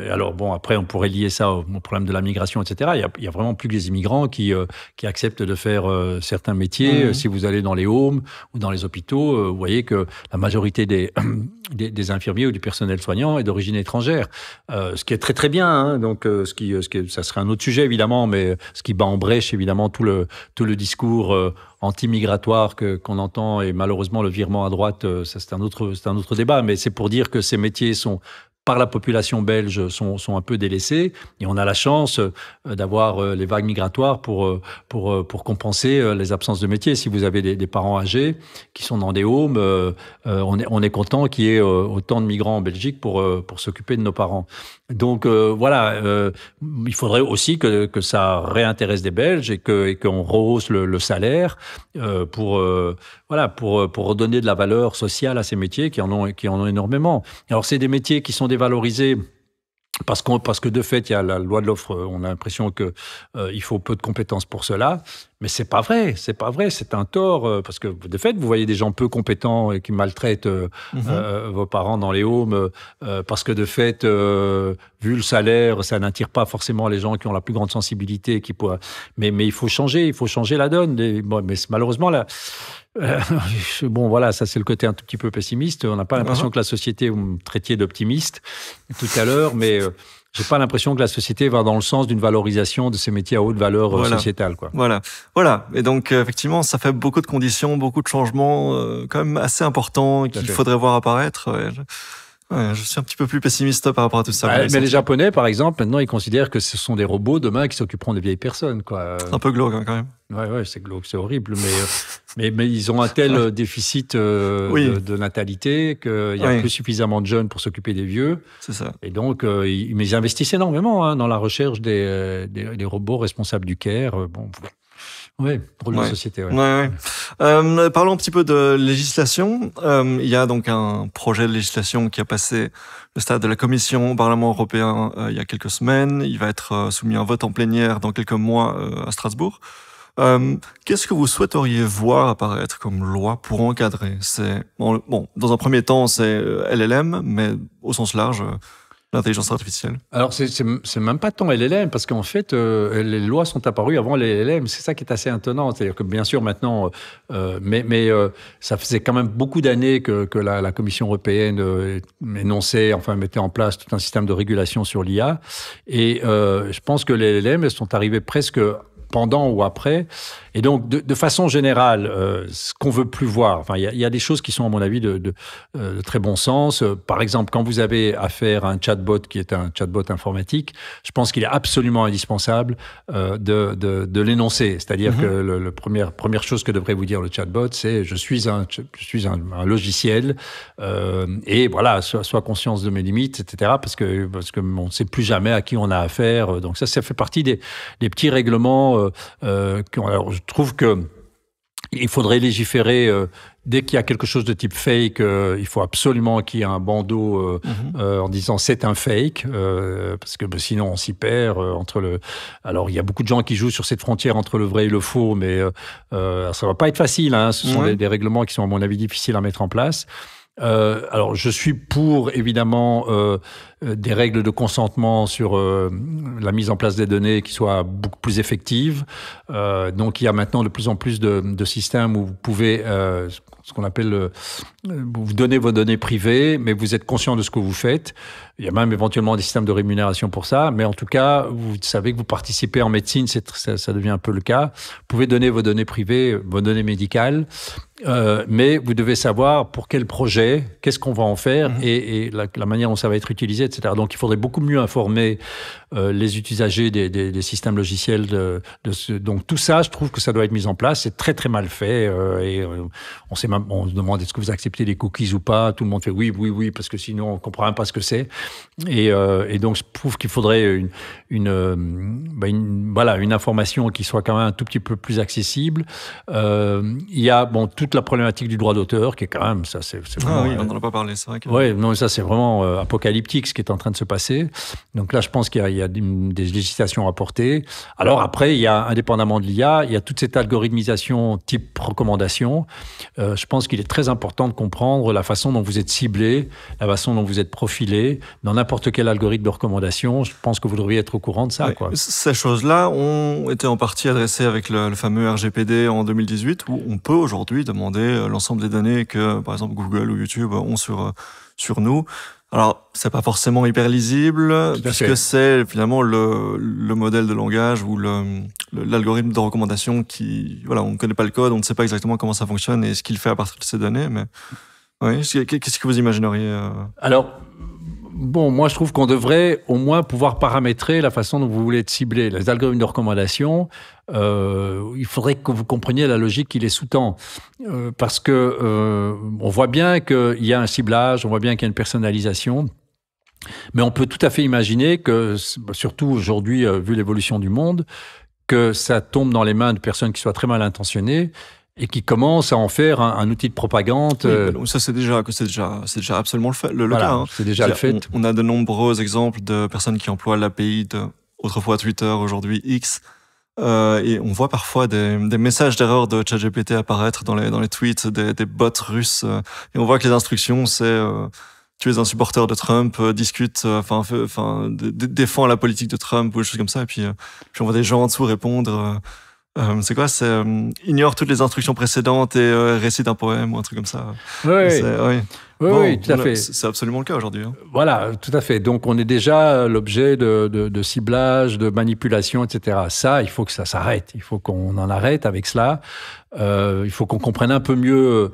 alors bon, après, on pourrait lier ça au problème de la migration, etc. Il y a vraiment plus que les immigrants qui acceptent de faire certains métiers. Si vous allez dans les homes ou dans les hôpitaux, vous voyez que la majorité des infirmiers ou du personnel soignant est d'origine étrangère, ce qui est très très bien. Hein. Donc, ça serait un autre sujet évidemment, mais ce qui bat en brèche évidemment tout le discours anti-migratoire qu'on entend, et malheureusement le virement à droite, ça c'est un autre débat. Mais c'est pour dire que ces métiers par la population belge sont un peu délaissés, et on a la chance d'avoir les vagues migratoires pour compenser les absences de métiers. Si vous avez des parents âgés qui sont dans des homes, on est content qu'il y ait autant de migrants en Belgique pour s'occuper de nos parents. Donc voilà, il faudrait aussi que ça réintéresse des Belges et qu'on rehausse le salaire pour redonner de la valeur sociale à ces métiers qui en ont énormément. Alors c'est des métiers qui sont dévalorisés parce que de fait, il y a la loi de l'offre, on a l'impression que il faut peu de compétences pour cela, mais c'est pas vrai, c'est un tort, parce que de fait, vous voyez des gens peu compétents et qui maltraitent vos parents dans les homes, parce que de fait, vu le salaire, ça n'attire pas forcément les gens qui ont la plus grande sensibilité, mais il faut changer la donne. Mais malheureusement là. Bon, voilà, ça c'est le côté un tout petit peu pessimiste. On n'a pas l'impression que la société, vous me traitiez d'optimiste tout à l'heure, mais j'ai pas l'impression que la société va dans le sens d'une valorisation de ces métiers à haute valeur sociétale, quoi. Voilà. Et donc, effectivement, ça fait beaucoup de conditions, beaucoup de changements, quand même assez importants qu'il faudrait voir apparaître. Ouais, je suis un petit peu plus pessimiste par rapport à tout ça. Mais les Japonais, par exemple, maintenant, ils considèrent que ce sont des robots demain qui s'occuperont des vieilles personnes, quoi. C'est un peu glauque, hein, quand même. Ouais, c'est glauque, c'est horrible, mais ils ont un tel déficit de natalité qu'il n'y a plus suffisamment de jeunes pour s'occuper des vieux. C'est ça. Et donc, ils investissent énormément dans la recherche des robots responsables du care. Oui, drôle de société. Parlons un petit peu de législation. Il y a donc un projet de législation qui a passé le stade de la Commission au Parlement européen il y a quelques semaines. Il va être soumis à un vote en plénière dans quelques mois à Strasbourg. Qu'est-ce que vous souhaiteriez voir apparaître comme loi pour encadrer dans un premier temps, c'est LLM, mais au sens large, l'intelligence artificielle. Alors, c'est même pas tant LLM, parce qu'en fait, les lois sont apparues avant les LLM. C'est ça qui est assez étonnant. C'est-à-dire que, bien sûr, maintenant, ça faisait quand même beaucoup d'années que la Commission européenne mettait en place tout un système de régulation sur l'IA. Et je pense que les LLM, elles sont arrivées presque pendant ou après. Et donc, de façon générale, ce qu'on veut plus voir, enfin, il y a des choses qui sont, à mon avis, de très bon sens. Par exemple, quand vous avez affaire à un chatbot qui est un chatbot informatique, je pense qu'il est absolument indispensable de l'énoncer. C'est-à-dire que la première chose que devrait vous dire le chatbot, c'est je suis un logiciel et voilà, sois conscience de mes limites, etc. Parce que on ne sait plus jamais à qui on a affaire. Donc ça fait partie des petits règlements. Alors, je trouve que il faudrait légiférer dès qu'il y a quelque chose de type fake. Il faut absolument qu'il y ait un bandeau en disant c'est un fake, parce que sinon on s'y perd Alors il y a beaucoup de gens qui jouent sur cette frontière entre le vrai et le faux, mais ça va pas être facile. Hein. Ce sont des règlements qui sont à mon avis difficiles à mettre en place. Alors, je suis pour, évidemment, des règles de consentement sur la mise en place des données qui soient beaucoup plus effectives. Donc, il y a maintenant de plus en plus de systèmes où vous pouvez, ce qu'on appelle, vous donnez vos données privées, mais vous êtes conscient de ce que vous faites. Il y a même éventuellement des systèmes de rémunération pour ça, mais en tout cas, vous savez que vous participez en médecine, ça devient un peu le cas. Vous pouvez donner vos données privées, vos données médicales, mais vous devez savoir pour quel projet, qu'est-ce qu'on va en faire et la manière dont ça va être utilisé, etc. Donc, il faudrait beaucoup mieux informer les usagers des systèmes logiciels. Donc, tout ça, je trouve que ça doit être mis en place. C'est très, très mal fait. On se demande est-ce que vous acceptez les cookies ou pas. Tout le monde fait oui, parce que sinon, on ne comprend même pas ce que c'est. Et donc, je trouve qu'il faudrait une information qui soit quand même un tout petit peu plus accessible. Il y a toute la problématique du droit d'auteur qui est quand même ça c'est vraiment, on n'en a pas parlé, c'est vrai que... non, ça c'est vraiment apocalyptique ce qui est en train de se passer. Donc là je pense qu'il y a des législations à porter. Alors après il y a, indépendamment de l'IA, il y a toute cette algorithmisation type recommandation. Je pense qu'il est très important de comprendre la façon dont vous êtes ciblé, la façon dont vous êtes profilé dans n'importe quel algorithme de recommandation. Je pense que vous devriez être au courant de ça. Ces choses-là ont été en partie adressées avec le fameux RGPD en 2018 où on peut aujourd'hui demander l'ensemble des données que, par exemple, Google ou YouTube ont sur nous. Alors, c'est pas forcément hyper lisible, puisque c'est finalement le modèle de langage ou l'algorithme de recommandation qui, voilà, on ne connaît pas le code, on ne sait pas exactement comment ça fonctionne et ce qu'il fait à partir de ces données, mais oui, qu'est-ce que vous imagineriez Alors, moi, je trouve qu'on devrait au moins pouvoir paramétrer la façon dont vous voulez être ciblé. Les algorithmes de recommandation, il faudrait que vous compreniez la logique qui les sous-tend. Parce que on voit bien qu'il y a un ciblage, on voit bien qu'il y a une personnalisation. Mais on peut tout à fait imaginer que, surtout aujourd'hui, vu l'évolution du monde, que ça tombe dans les mains de personnes qui soient très mal intentionnées et qui commence à en faire un outil de propagande. Oui, ça c'est déjà absolument le cas. Hein. C'est déjà le fait. On a de nombreux exemples de personnes qui emploient l'API de autrefois Twitter, aujourd'hui X, et on voit parfois des messages d'erreur de ChatGPT apparaître dans les tweets des bots russes, et on voit que les instructions c'est tu es un supporter de Trump, discute, défends la politique de Trump ou des choses comme ça, et puis on voit des gens en dessous répondre. C'est quoi? C'est ignore toutes les instructions précédentes et récite un poème ou un truc comme ça. Oui. Oui, tout à fait. C'est absolument le cas aujourd'hui. Hein. Voilà, tout à fait. Donc, on est déjà l'objet de ciblage, de manipulation, etc. Ça, il faut que ça s'arrête. Il faut qu'on en arrête avec cela. Il faut qu'on comprenne un peu mieux,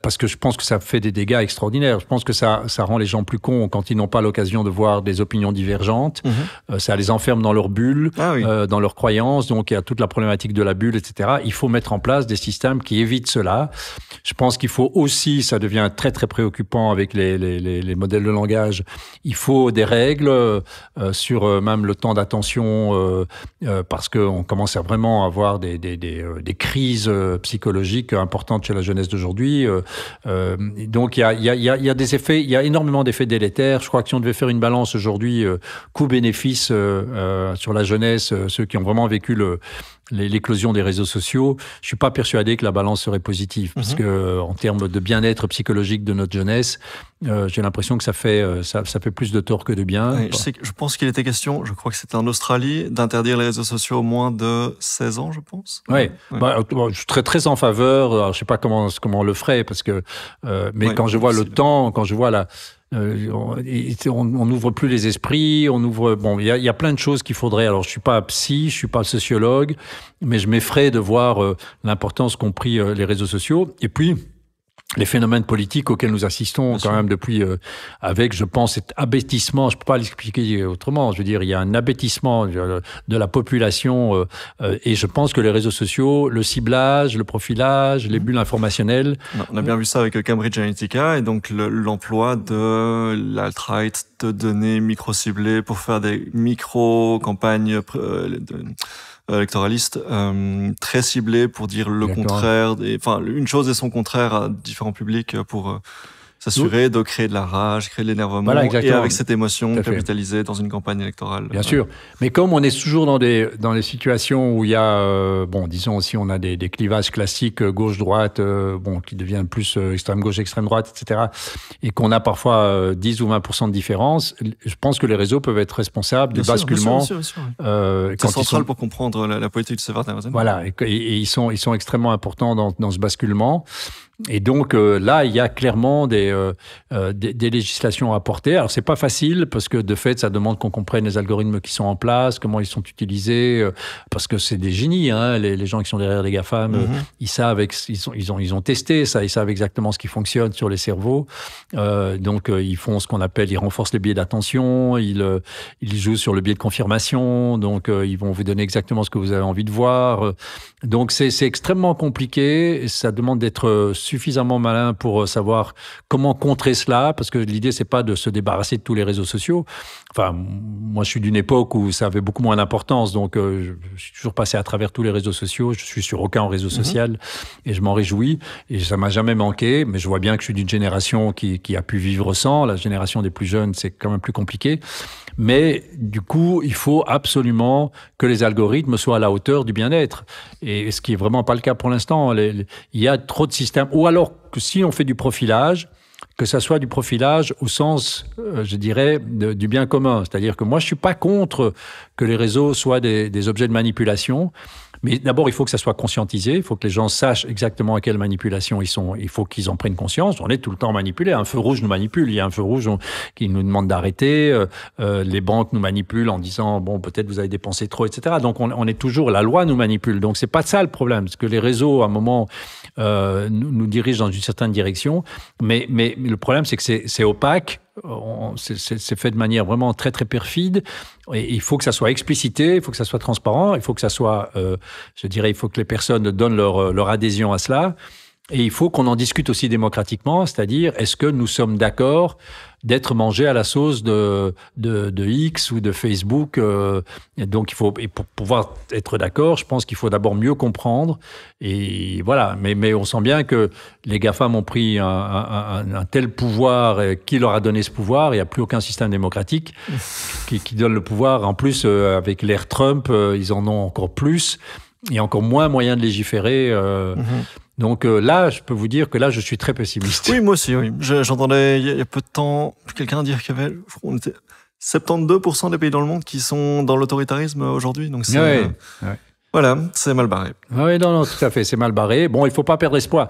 parce que je pense que ça fait des dégâts extraordinaires. Je pense que ça rend les gens plus cons quand ils n'ont pas l'occasion de voir des opinions divergentes. Ça les enferme dans leur bulle, dans leurs croyances. Donc, il y a toute la problématique de la bulle, etc. Il faut mettre en place des systèmes qui évitent cela. Je pense qu'il faut aussi, ça devient très, très préoccupant avec les modèles de langage, il faut des règles sur même le temps d'attention, parce qu'on commence à vraiment avoir des crises psychologiques importantes chez la jeunesse d'aujourd'hui. Donc, il y a des effets, il y a énormément d'effets délétères. Je crois que si on devait faire une balance aujourd'hui, coût-bénéfice sur la jeunesse, ceux qui ont vraiment vécu l'éclosion des réseaux sociaux, je suis pas persuadé que la balance serait positive, parce que en termes de bien-être psychologique de notre jeunesse, j'ai l'impression que ça fait plus de tort que de bien. Oui, je pense qu'il était question, je crois que c'était en Australie, d'interdire les réseaux sociaux aux moins de 16 ans, je pense. Oui, je suis très, très en faveur. Alors, je sais pas comment on le ferait, parce que, mais quand je vois le temps, quand je vois on n'ouvre plus les esprits, il y a plein de choses qu'il faudrait. Alors, je suis pas psy, je suis pas sociologue, mais je m'effraie de voir l'importance qu'ont pris les réseaux sociaux. Et puis, les phénomènes politiques auxquels nous assistons quand même depuis, avec, je pense, cet abêtissement, je peux pas l'expliquer autrement, je veux dire, il y a un abêtissement de la population, et je pense que les réseaux sociaux, le ciblage, le profilage, les bulles informationnelles... On a bien vu ça avec Cambridge Analytica, et donc l'emploi de l'alt-right, de données micro-ciblées pour faire des micro-campagnes électoraliste très ciblé pour dire le contraire, une chose et son contraire à différents publics pour s'assurer de créer de la rage, créer de l'énervement, et avec cette émotion capitalisée dans une campagne électorale. Bien sûr, mais comme on est toujours dans des situations où il y a, disons aussi on a des clivages classiques gauche-droite, qui deviennent plus extrême-gauche, extrême-droite, etc., et qu'on a parfois 10 ou 20% de différence, je pense que les réseaux peuvent être responsables du basculement. Bien sûr. C'est central pour comprendre la politique de ces dernières années. Voilà, et ils sont extrêmement importants dans ce basculement. Et donc là, il y a clairement des législations à porter. Alors c'est pas facile, parce que de fait, ça demande qu'on comprenne les algorithmes qui sont en place, comment ils sont utilisés, parce que c'est des génies, hein, les gens qui sont derrière les GAFAM, ils savent, ils ont testé ça, ils savent exactement ce qui fonctionne sur les cerveaux. Donc ils font ce qu'on appelle, ils renforcent les biais d'attention, ils jouent sur le biais de confirmation, donc ils vont vous donner exactement ce que vous avez envie de voir. Donc c'est extrêmement compliqué, et ça demande d'être suffisamment malin pour savoir comment contrer cela, parce que l'idée, c'est pas de se débarrasser de tous les réseaux sociaux. Enfin, moi, je suis d'une époque où ça avait beaucoup moins d'importance, donc je suis toujours passé à travers tous les réseaux sociaux. Je suis sur aucun réseau social, et je m'en réjouis, et ça m'a jamais manqué, mais je vois bien que je suis d'une génération qui a pu vivre sans. La génération des plus jeunes, c'est quand même plus compliqué. Mais du coup, il faut absolument que les algorithmes soient à la hauteur du bien-être. Et ce qui est vraiment pas le cas pour l'instant. Il y a trop de systèmes. Ou alors que si on fait du profilage, que ça soit du profilage au sens, je dirais, du bien commun. C'est-à-dire que moi, je suis pas contre que les réseaux soient des objets de manipulation. Mais d'abord, il faut que ça soit conscientisé. Il faut que les gens sachent exactement à quelle manipulation ils sont. Il faut qu'ils en prennent conscience. On est tout le temps manipulés. Un feu rouge nous manipule. Il y a un feu rouge qui nous demande d'arrêter. Les banques nous manipulent en disant, peut-être vous avez dépensé trop, etc. Donc, on est toujours, la loi nous manipule. Donc, c'est pas ça le problème. Parce que les réseaux, à un moment, nous dirigent dans une certaine direction. Mais le problème, c'est que c'est opaque. C'est fait de manière vraiment très, très perfide. Et il faut que ça soit explicité, il faut que ça soit transparent, il faut que ça soit, il faut que les personnes donnent leur adhésion à cela. Et il faut qu'on en discute aussi démocratiquement, c'est-à-dire, est-ce que nous sommes d'accord d'être mangés à la sauce de X ou de Facebook. Donc, et pour pouvoir être d'accord, je pense qu'il faut d'abord mieux comprendre. Et voilà. Mais on sent bien que les GAFAM ont pris un tel pouvoir. Qui leur a donné ce pouvoir? Il n'y a plus aucun système démocratique qui donne le pouvoir. En plus, avec l'ère Trump, ils en ont encore plus. Il y a encore moins moyen de légiférer. Donc là, je peux vous dire que là, je suis très pessimiste. Oui, moi aussi, oui. J'entendais il y a peu de temps quelqu'un dire qu'il y avait, on était 72% des pays dans le monde qui sont dans l'autoritarisme aujourd'hui. Donc c'est Voilà, c'est mal barré. Oui, non, tout à fait, c'est mal barré. Bon, il ne faut pas perdre espoir.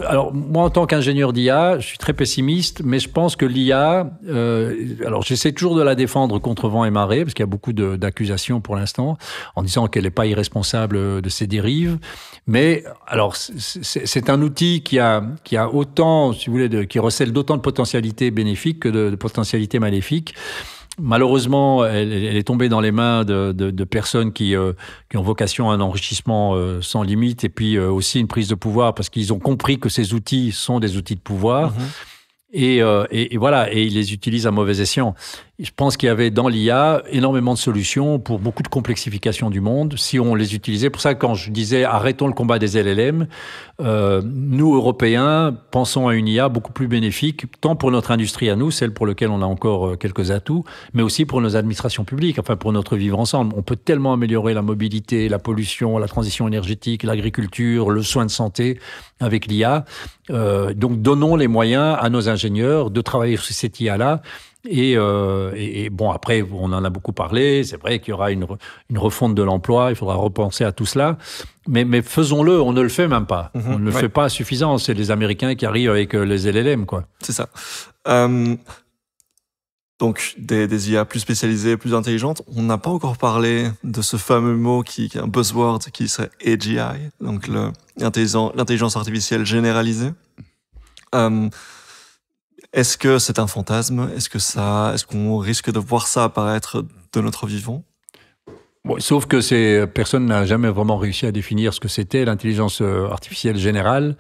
Alors, moi, en tant qu'ingénieur d'IA, je suis très pessimiste, mais je pense que l'IA, alors j'essaie toujours de la défendre contre vent et marée, parce qu'il y a beaucoup d'accusations pour l'instant, en disant qu'elle n'est pas irresponsable de ses dérives. Mais, alors, c'est un outil qui a autant, si vous voulez, qui recèle d'autant de potentialités bénéfiques que de potentialités maléfiques. Malheureusement, elle est tombée dans les mains de personnes qui ont vocation à un enrichissement sans limite et puis aussi une prise de pouvoir parce qu'ils ont compris que ces outils sont des outils de pouvoir. Et voilà, et ils les utilisent à mauvais escient. Je pense qu'il y avait dans l'IA énormément de solutions pour beaucoup de complexification du monde si on les utilisait. Pour ça, quand je disais arrêtons le combat des LLM, nous, Européens, pensons à une IA beaucoup plus bénéfique, tant pour notre industrie à nous, celle pour laquelle on a encore quelques atouts, mais aussi pour nos administrations publiques, enfin pour notre vivre ensemble. On peut tellement améliorer la mobilité, la pollution, la transition énergétique, l'agriculture, le soin de santé avec l'IA. Donc donnons les moyens à nos ingénieurs de travailler sur cette IA-là. Et bon, après, on en a beaucoup parlé. C'est vrai qu'il y aura une refonte de l'emploi. Il faudra repenser à tout cela. Mais faisons-le. On ne le fait même pas. On ne le fait pas suffisant. C'est les Américains qui arrivent avec les LLM, quoi. C'est ça. Donc, des IA plus spécialisées, plus intelligentes. On n'a pas encore parlé de ce fameux mot qui est un buzzword qui serait AGI, donc l'intelligence artificielle généralisée. Est-ce que c'est un fantasme? Est-ce qu'on risque de voir ça apparaître de notre vivant? Bon, sauf que personne n'a jamais vraiment réussi à définir ce que c'était l'intelligence artificielle générale.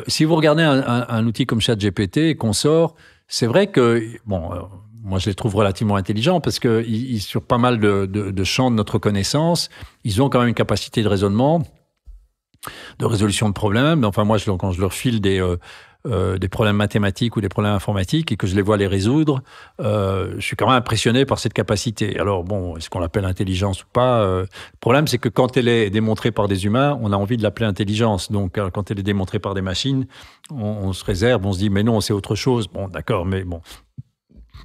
Si vous regardez un outil comme ChatGPT et qu'on sort, c'est vrai que, bon, moi je les trouve relativement intelligents parce que sur pas mal de champs de notre connaissance, ils ont quand même une capacité de raisonnement, de résolution de problèmes. Enfin, moi, quand je leur file des problèmes mathématiques ou des problèmes informatiques et que je les vois les résoudre, je suis quand même impressionné par cette capacité. Alors bon, est-ce qu'on l'appelle intelligence ou pas? Le problème, c'est que quand elle est démontrée par des humains, on a envie de l'appeler intelligence. Donc quand elle est démontrée par des machines, on se réserve, on se dit mais non, c'est autre chose. Bon, d'accord, mais bon.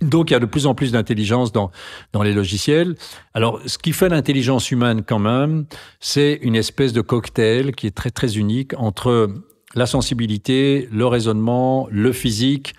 Donc, il y a de plus en plus d'intelligence dans les logiciels. Alors, ce qui fait l'intelligence humaine quand même, c'est une espèce de cocktail qui est très, très unique entre la sensibilité, le raisonnement, le physique.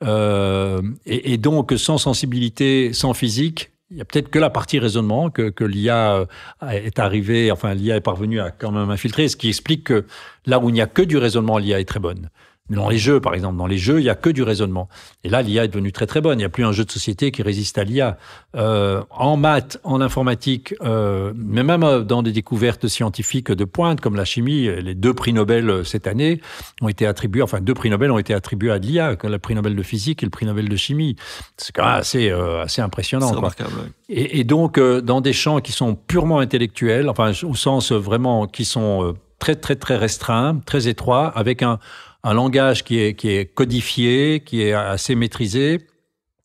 Et donc, sans sensibilité, sans physique, il y a peut-être que la partie raisonnement que l'IA est arrivée, enfin, l'IA est parvenue à quand même infiltrer, ce qui explique que là où il n'y a que du raisonnement, l'IA est très bonne. Dans les jeux, par exemple, il n'y a que du raisonnement. Et là, l'IA est devenue très, très bonne. Il n'y a plus un jeu de société qui résiste à l'IA. En maths, en informatique, mais même dans des découvertes scientifiques de pointe, comme la chimie, les 2 prix Nobel cette année ont été attribués, enfin 2 prix Nobel ont été attribués à l'IA, le prix Nobel de physique et le prix Nobel de chimie. C'est quand même assez impressionnant. C'est remarquable. Et donc, dans des champs qui sont purement intellectuels, enfin, au sens vraiment qui sont très, très, très restreints, très étroits, avec un langage qui est codifié, qui est assez maîtrisé.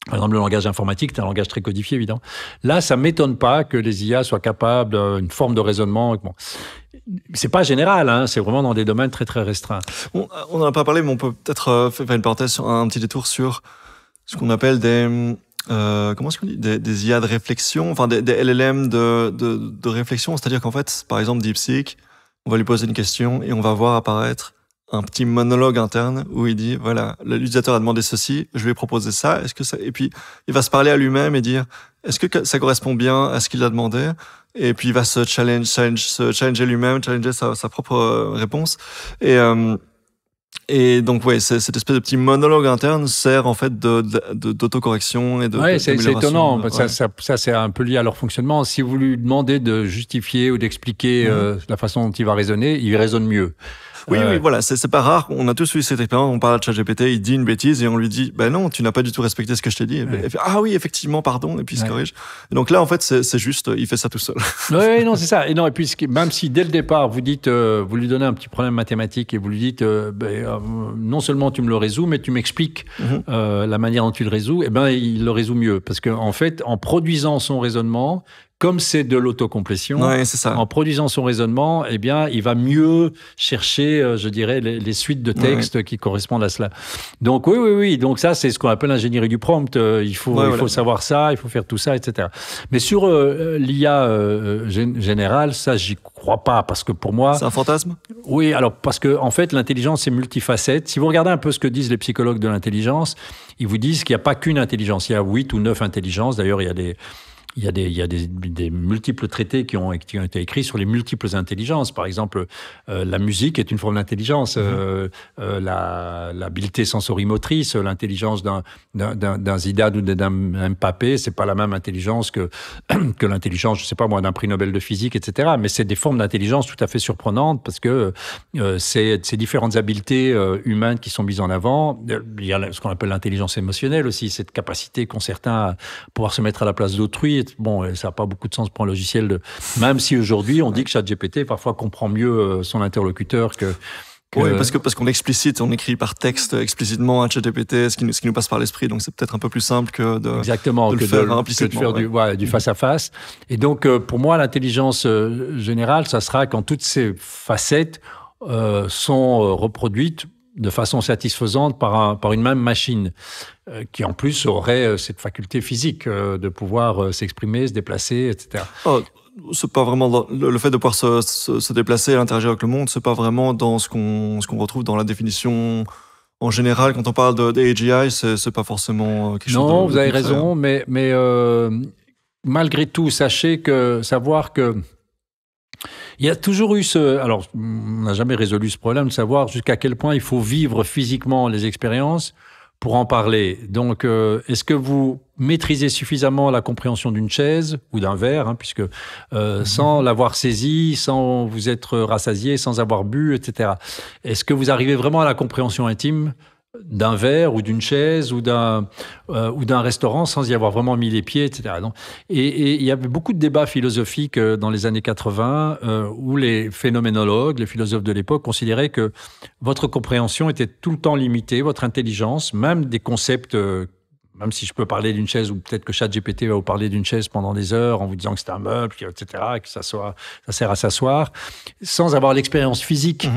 Par exemple, le langage informatique, c'est un langage très codifié, évidemment. Là, ça m'étonne pas que les IA soient capables d'une forme de raisonnement. Bon, c'est pas général, hein, c'est vraiment dans des domaines très, très restreints. On n'en a pas parlé, mais on peut peut-être faire une parenthèse sur un petit détour sur ce qu'on appelle comment est-ce qu'on dit, des IA de réflexion, enfin des LLM de réflexion. C'est-à-dire qu'en fait, par exemple, DeepSeek, on va lui poser une question et on va voir apparaître un petit monologue interne où il dit, voilà, l'utilisateur a demandé ceci, je lui ai proposé ça, est-ce que ça, et puis il va se parler à lui-même et dire, est-ce que ça correspond bien à ce qu'il a demandé? Et puis il va se challenger lui-même, challenger sa propre réponse. Et donc, ouais, cette espèce de petit monologue interne sert en fait d'autocorrection et de. Ouais, c'est étonnant. Ouais. Ça, c'est un peu lié à leur fonctionnement. Si vous lui demandez de justifier ou d'expliquer la façon dont il va raisonner, il raisonne mieux. Oui, voilà, c'est pas rare. On a tous eu cette expérience. On parle de ChatGPT, il dit une bêtise et on lui dit, ben non, tu n'as pas du tout respecté ce que je t'ai dit. Et fait, ah oui, effectivement, pardon. Et puis il se corrige. Et donc là, en fait, c'est juste, il fait ça tout seul. Oui, non, c'est ça. Et non, et puis même si dès le départ vous dites, vous lui donnez un petit problème mathématique et vous lui dites, non seulement tu me le résous, mais tu m'expliques la manière dont tu le résous, et ben il le résout mieux parce que en fait, en produisant son raisonnement, comme c'est de l'autocomplétion, c'est ça. en produisant son raisonnement, eh bien, il va mieux chercher, je dirais, les suites de textes qui correspondent à cela. Donc, oui. Donc, ça, c'est ce qu'on appelle l'ingénierie du prompt. Il faut savoir ça, il faut faire tout ça, etc. Mais sur l'IA générale, ça, j'y crois pas, parce que pour moi... C'est un fantasme? Oui, alors, parce que, en fait, l'intelligence, c'est multifacette. Si vous regardez un peu ce que disent les psychologues de l'intelligence, ils vous disent qu'il n'y a pas qu'une intelligence. Il y a 8 ou 9 intelligences. D'ailleurs, il y a des multiples traités qui ont été écrits sur les multiples intelligences. Par exemple, la musique est une forme d'intelligence. L'habileté sensorimotrice, l'intelligence d'un Zidane ou d'un Mbappé, c'est pas la même intelligence que l'intelligence, je sais pas moi, d'un prix Nobel de physique, etc. Mais c'est des formes d'intelligence tout à fait surprenantes parce que c'est ces différentes habiletés humaines qui sont mises en avant. Il y a ce qu'on appelle l'intelligence émotionnelle aussi, cette capacité qu'ont certains à pouvoir se mettre à la place d'autrui. Bon, ça n'a pas beaucoup de sens pour un logiciel. Même si aujourd'hui, on dit que ChatGPT parfois comprend mieux son interlocuteur que... Oui, parce qu'on explicite, on écrit par texte explicitement à ChatGPT ce qui nous passe par l'esprit. Donc, c'est peut-être un peu plus simple que de le faire implicitement. Que de faire du face-à-face. Et donc, pour moi, l'intelligence générale, ça sera quand toutes ces facettes sont reproduites de façon satisfaisante par une même machine, qui en plus aurait cette faculté physique de pouvoir s'exprimer, se déplacer, etc. C'est pas vraiment le fait de pouvoir se déplacer et interagir avec le monde, c'est pas vraiment dans ce qu'on retrouve dans la définition en général. Quand on parle d'AGI, c'est pas forcément quelque chose de... Non, vous avez raison, mais malgré tout, savoir que il y a toujours eu alors, on n'a jamais résolu ce problème de savoir jusqu'à quel point il faut vivre physiquement les expériences pour en parler. Donc, est-ce que vous maîtrisez suffisamment la compréhension d'une chaise ou d'un verre, puisque sans l'avoir saisi, sans vous être rassasié, sans avoir bu, etc. Est-ce que vous arrivez vraiment à la compréhension intime d'un verre ou d'une chaise ou d'un restaurant sans y avoir vraiment mis les pieds, etc. Et il y avait beaucoup de débats philosophiques dans les années 80 où les phénoménologues, les philosophes de l'époque considéraient que votre compréhension était tout le temps limitée, votre intelligence, même des concepts... même si je peux parler d'une chaise, ou peut-être que ChatGPT va vous parler d'une chaise pendant des heures en vous disant que c'est un meuble, etc., et que ça sert à s'asseoir, sans avoir l'expérience physique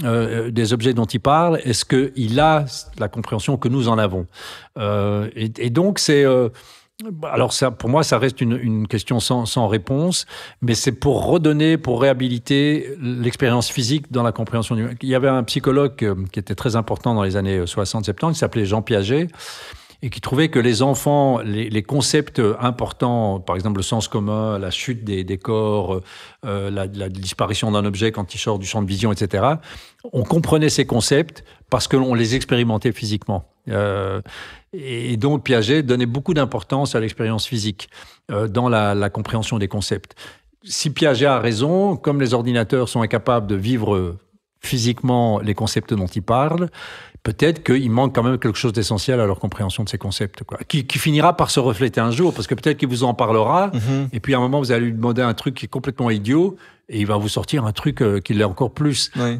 des objets dont il parle, est-ce qu'il a la compréhension que nous en avons? Et donc, c'est... alors, ça, pour moi, ça reste une question sans réponse, mais c'est pour réhabiliter l'expérience physique dans la compréhension du... Il y avait un psychologue qui était très important dans les années 60-70, qui s'appelait Jean Piaget, et qui trouvait que les enfants, les concepts importants, par exemple le sens commun, la chute des corps, la disparition d'un objet quand il sort du champ de vision, etc., on comprenait ces concepts parce que l'on les expérimentait physiquement. Et donc Piaget donnait beaucoup d'importance à l'expérience physique dans la compréhension des concepts. Si Piaget a raison, comme les ordinateurs sont incapables de vivre physiquement les concepts dont ils parlent, peut-être qu'il manque quand même quelque chose d'essentiel à leur compréhension de ces concepts, quoi. Qui finira par se refléter un jour, parce que peut-être qu'il vous en parlera, et puis à un moment, vous allez lui demander un truc qui est complètement idiot, et il va vous sortir un truc qui l'est encore plus. Oui.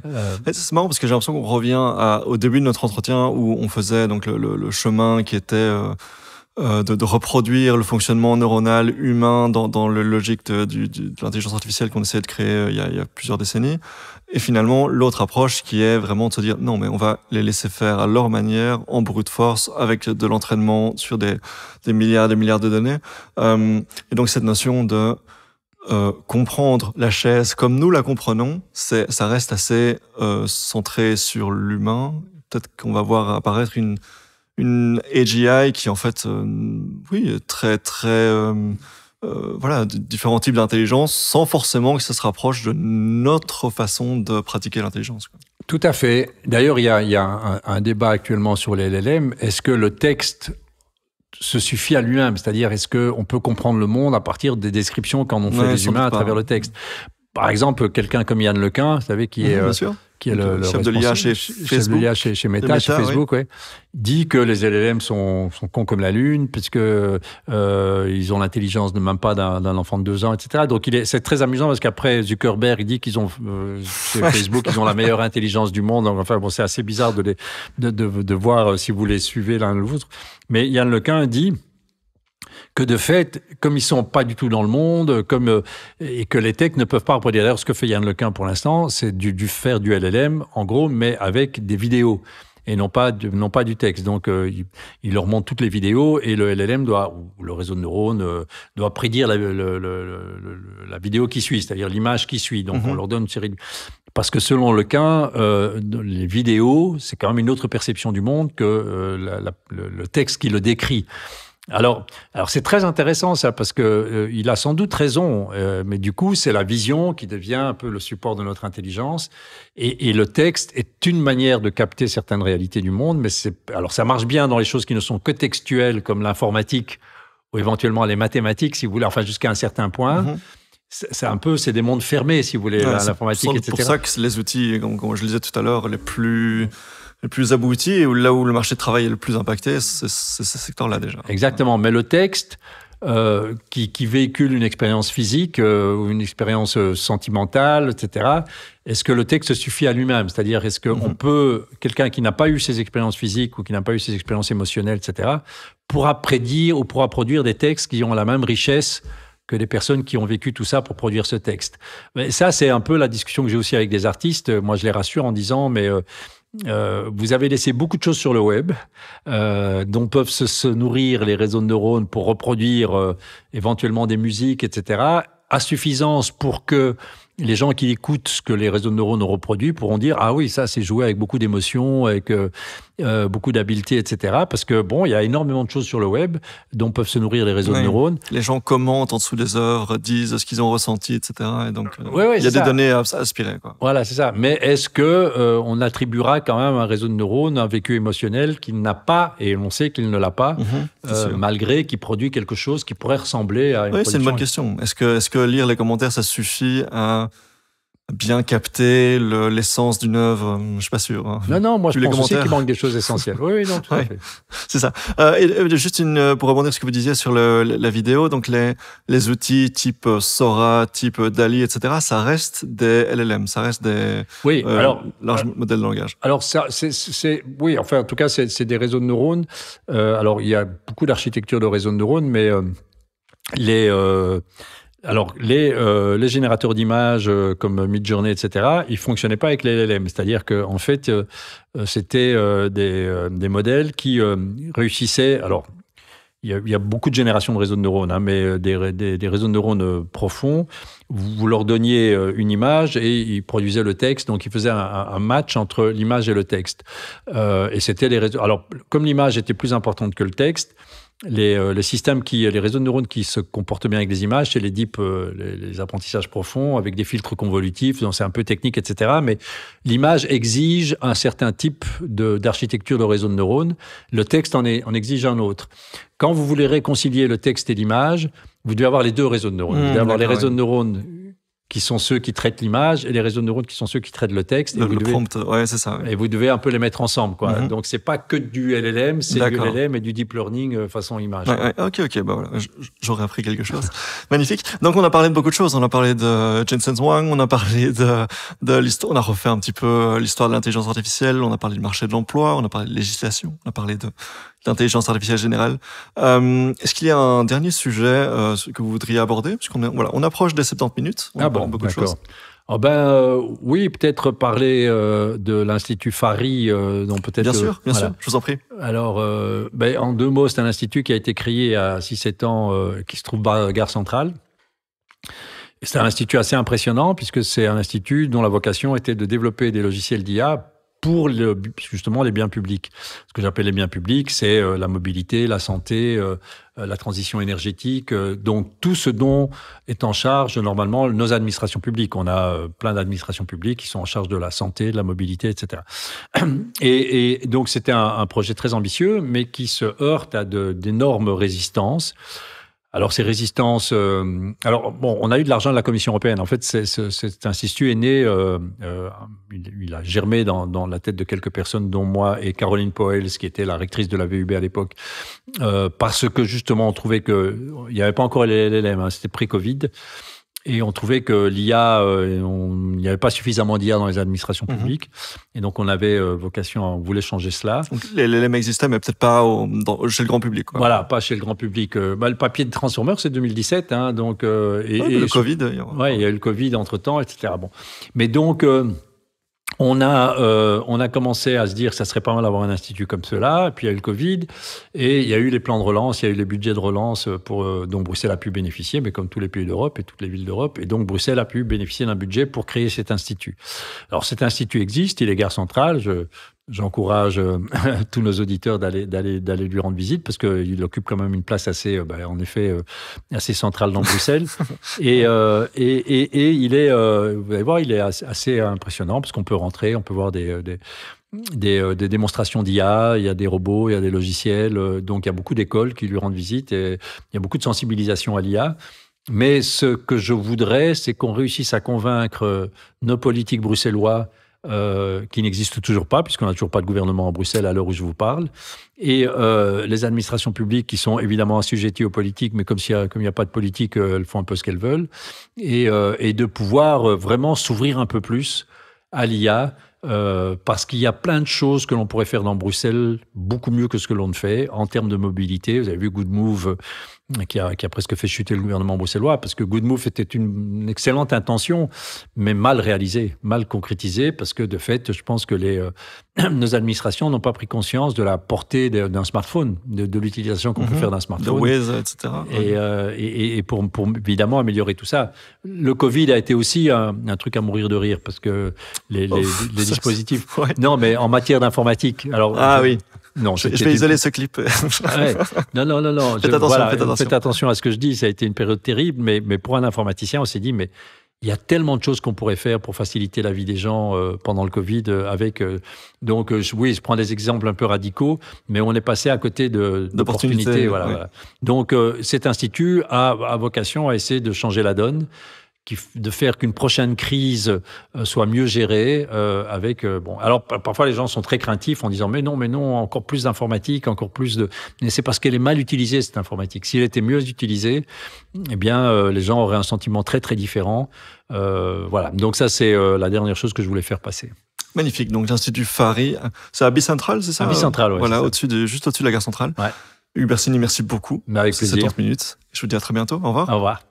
C'est marrant, parce que j'ai l'impression qu'on revient au début de notre entretien, où on faisait donc le chemin qui était... de reproduire le fonctionnement neuronal humain dans le logique de l'intelligence artificielle qu'on essayait de créer il y a plusieurs décennies. Et finalement, l'autre approche qui est vraiment de se dire non, mais on va les laisser faire à leur manière, en brute force, avec de l'entraînement sur des milliards et des milliards de données. Et donc cette notion de comprendre la chaise comme nous la comprenons, ça reste assez centré sur l'humain. Peut-être qu'on va voir apparaître une AGI qui en fait, très très voilà, différents types d'intelligence, sans forcément que ça se rapproche de notre façon de pratiquer l'intelligence, quoi. Tout à fait. D'ailleurs, il y a un débat actuellement sur les LLM. Est-ce que le texte se suffit à lui-même? C'est-à-dire, est-ce qu'on peut comprendre le monde à partir des descriptions qu'en ont fait les humains à travers le texte? Par exemple, quelqu'un comme Yann Lequin, vous savez, qui est le chef de l'IA chez Facebook, chez Meta, chez Facebook, oui, dit que les LLM sont cons comme la lune, puisque ils ont l'intelligence de même pas d'un enfant de 2 ans, etc. Donc c'est très amusant parce qu'après Zuckerberg, il dit qu'ils ont chez Facebook, ils ont la meilleure intelligence du monde. Donc, enfin bon, c'est assez bizarre de voir si vous les suivez l'un ou l'autre. Mais Yann Lequin dit que de fait, comme ils sont pas du tout dans le monde, et que les techs ne peuvent pas reproduire. D'ailleurs, ce que fait Yann Lequin pour l'instant, c'est faire du LLM, en gros, mais avec des vidéos et non pas du texte. Donc, il leur montre toutes les vidéos et le LLM ou le réseau de neurones doit prédire la vidéo qui suit, c'est-à-dire l'image qui suit. Donc, on leur donne une série Parce que selon Lequin, les vidéos, c'est quand même une autre perception du monde que le texte qui le décrit. Alors c'est très intéressant ça, parce que il a sans doute raison, mais du coup c'est la vision qui devient un peu le support de notre intelligence, et le texte est une manière de capter certaines réalités du monde, mais alors ça marche bien dans les choses qui ne sont que textuelles, comme l'informatique ou éventuellement les mathématiques, si vous voulez, enfin jusqu'à un certain point. C'est des mondes fermés, si vous voulez, l'informatique, etc. C'est pour ça que les outils, comme je le disais tout à l'heure, les plus aboutis, et là où le marché de travail est le plus impacté, c'est ce secteur-là déjà. Exactement, mais le texte qui véhicule une expérience physique ou une expérience sentimentale, etc., est-ce que le texte suffit à lui-même? C'est-à-dire, est-ce qu'on peut, quelqu'un qui n'a pas eu ces expériences physiques ou qui n'a pas eu ces expériences émotionnelles, etc., pourra prédire ou pourra produire des textes qui ont la même richesse que les personnes qui ont vécu tout ça pour produire ce texte? Mais ça, c'est un peu la discussion que j'ai aussi avec des artistes. Moi, je les rassure en disant, mais vous avez laissé beaucoup de choses sur le web dont peuvent se nourrir les réseaux de neurones pour reproduire éventuellement des musiques, etc., à suffisance pour que les gens qui écoutent ce que les réseaux de neurones ont reproduit pourront dire « Ah oui, ça, c'est joué avec beaucoup d'émotion, avec beaucoup d'habileté, etc. » Parce que, bon, il y a énormément de choses sur le web dont peuvent se nourrir les réseaux de neurones. Les gens commentent en dessous des œuvres, disent ce qu'ils ont ressenti, etc. Et donc, il y a des données à aspirer, quoi. Voilà, c'est ça. Mais est-ce que on attribuera quand même à un réseau de neurones un vécu émotionnel qu'il n'a pas, et on sait qu'il ne l'a pas, malgré qu'il produit quelque chose qui pourrait ressembler à une production? C'est une bonne question. Est-ce que lire les commentaires, ça suffit à bien capter l'essence d'une œuvre? Je suis pas sûr. Hein. Non, moi je pense aussi qu'il manque des choses essentielles. Oui, non, tout à fait. C'est ça. Et juste pour rebondir sur ce que vous disiez sur la vidéo, donc les outils type Sora, type DALL-E, etc., ça reste des LLM, ça reste des larges modèles de langage. Alors ça, oui, enfin en tout cas c'est des réseaux de neurones. Alors il y a beaucoup d'architectures de réseaux de neurones, mais les générateurs d'images comme Midjourney, etc., ils fonctionnaient pas avec les LLM. C'est-à-dire que en fait, c'était des modèles qui réussissaient. Alors, il y a beaucoup de générations de réseaux de neurones, mais des réseaux de neurones profonds. Vous leur donniez une image et ils produisaient le texte. Donc, ils faisaient un match entre l'image et le texte. Et c'était les réseaux. Alors, comme l'image était plus importante que le texte, les réseaux de neurones qui se comportent bien avec les images, c'est les les apprentissages profonds avec des filtres convolutifs, donc c'est un peu technique, etc. Mais l'image exige un certain type d'architecture de réseau de neurones. Le texte en exige un autre. Quand vous voulez réconcilier le texte et l'image, vous devez avoir les deux réseaux de neurones. Vous devez avoir les réseaux de neurones qui sont ceux qui traitent l'image, et les réseaux de neurones qui sont ceux qui traitent le texte. Le prompt, c'est ça. Et vous devez un peu les mettre ensemble, quoi. Donc, c'est pas que du LLM, c'est du LLM et du deep learning façon image. Ok, bah voilà, j'aurais appris quelque chose. Magnifique. Donc, on a parlé de beaucoup de choses. On a parlé de Jensen Huang, on a parlé de l'histoire, on a refait un petit peu l'histoire de l'intelligence artificielle, on a parlé du marché de l'emploi, on a parlé de législation, on a parlé de l'intelligence artificielle générale. Est-ce qu'il y a un dernier sujet que vous voudriez aborder? Parce on approche des 70 minutes. On a beaucoup de choses. Oui, peut-être parler de l'Institut Fari, dont peut-être... Bien sûr, je vous en prie. Alors, en 2 mots, c'est un institut qui a été créé il y a 6-7 ans, qui se trouve à Gare Centrale. C'est un institut assez impressionnant, puisque c'est un institut dont la vocation était de développer des logiciels d'IA pour justement les biens publics. Ce que j'appelle les biens publics, c'est la mobilité, la santé, la transition énergétique, donc tout ce dont est en charge normalement nos administrations publiques. On a plein d'administrations publiques qui sont en charge de la santé, de la mobilité, etc. Et donc c'était un projet très ambitieux, mais qui se heurte à d'énormes résistances. Alors, ces résistances... on a eu de l'argent de la Commission européenne. En fait, cet institut est né... il a germé dans la tête de quelques personnes, dont moi et Caroline Poels, qui était la rectrice de la VUB à l'époque, parce que, justement, on trouvait qu'il n'y avait pas encore les LLM, c'était pré-Covid. Et on trouvait que l'IA, il n'y avait pas suffisamment d'IA dans les administrations publiques. Et donc, on avait vocation, on voulait changer cela. Donc, les LLM existaient, mais peut-être pas chez le grand public, quoi. Voilà, pas chez le grand public. Le papier de Transformer, c'est 2017. Hein, donc, le Covid. Oui, il y a eu le Covid entre-temps, etc. Bon. Mais donc... on a commencé à se dire que ça serait pas mal d'avoir un institut comme cela. Et puis il y a eu le Covid et il y a eu les plans de relance, il y a eu les budgets de relance dont Bruxelles a pu bénéficier, mais comme tous les pays d'Europe et toutes les villes d'Europe. Et donc Bruxelles a pu bénéficier d'un budget pour créer cet institut. Alors cet institut existe, il est gare centrale. J'encourage tous nos auditeurs d'aller lui rendre visite parce qu'il occupe quand même une place assez, en effet, assez centrale dans Bruxelles. Et il est, vous allez voir, il est assez impressionnant parce qu'on peut rentrer, on peut voir des démonstrations d'IA, il y a des robots, il y a des logiciels. Donc il y a beaucoup d'écoles qui lui rendent visite et il y a beaucoup de sensibilisation à l'IA. Mais ce que je voudrais, c'est qu'on réussisse à convaincre nos politiques bruxellois qui n'existe toujours pas, puisqu'on n'a toujours pas de gouvernement à Bruxelles à l'heure où je vous parle, et les administrations publiques qui sont évidemment assujetties aux politiques, mais comme il n'y a pas de politique, elles font un peu ce qu'elles veulent, et de pouvoir vraiment s'ouvrir un peu plus à l'IA, parce qu'il y a plein de choses que l'on pourrait faire dans Bruxelles beaucoup mieux que ce que l'on ne fait en termes de mobilité. Vous avez vu Good Move qui a presque fait chuter le gouvernement bruxellois, parce que Good Move était une excellente intention, mais mal réalisée, mal concrétisée, parce que de fait, je pense que nos administrations n'ont pas pris conscience de la portée d'un smartphone, de l'utilisation qu'on peut faire d'un smartphone. De Waze, etc. Et pour évidemment améliorer tout ça. Le Covid a été aussi un truc à mourir de rire, parce que les dispositifs... Ouais. Non, mais en matière d'informatique... Alors, oui. Non, je vais isoler ce clip. Ouais. Non. Faites attention à ce que je dis. Ça a été une période terrible, mais pour un informaticien, on s'est dit, mais il y a tellement de choses qu'on pourrait faire pour faciliter la vie des gens pendant le Covid. Donc, je prends des exemples un peu radicaux, mais on est passé à côté d'opportunités. Voilà. Donc, cet institut a vocation à essayer de changer la donne, de faire qu'une prochaine crise soit mieux gérée Alors, parfois, les gens sont très craintifs en disant mais non, encore plus d'informatique, encore plus de... Mais c'est parce qu'elle est mal utilisée, cette informatique. S'il était mieux utilisée, eh bien, les gens auraient un sentiment très, très différent. Voilà. Donc ça, c'est la dernière chose que je voulais faire passer. Magnifique. Donc, l'Institut Fari, c'est à Bicentral, c'est ça? À Bicentral, oui. Voilà, juste au-dessus de la gare centrale. Ouais. Hugues Bersini, merci beaucoup. Mais avec plaisir. 70 minutes. Je vous dis à très bientôt. Au revoir. Au revoir.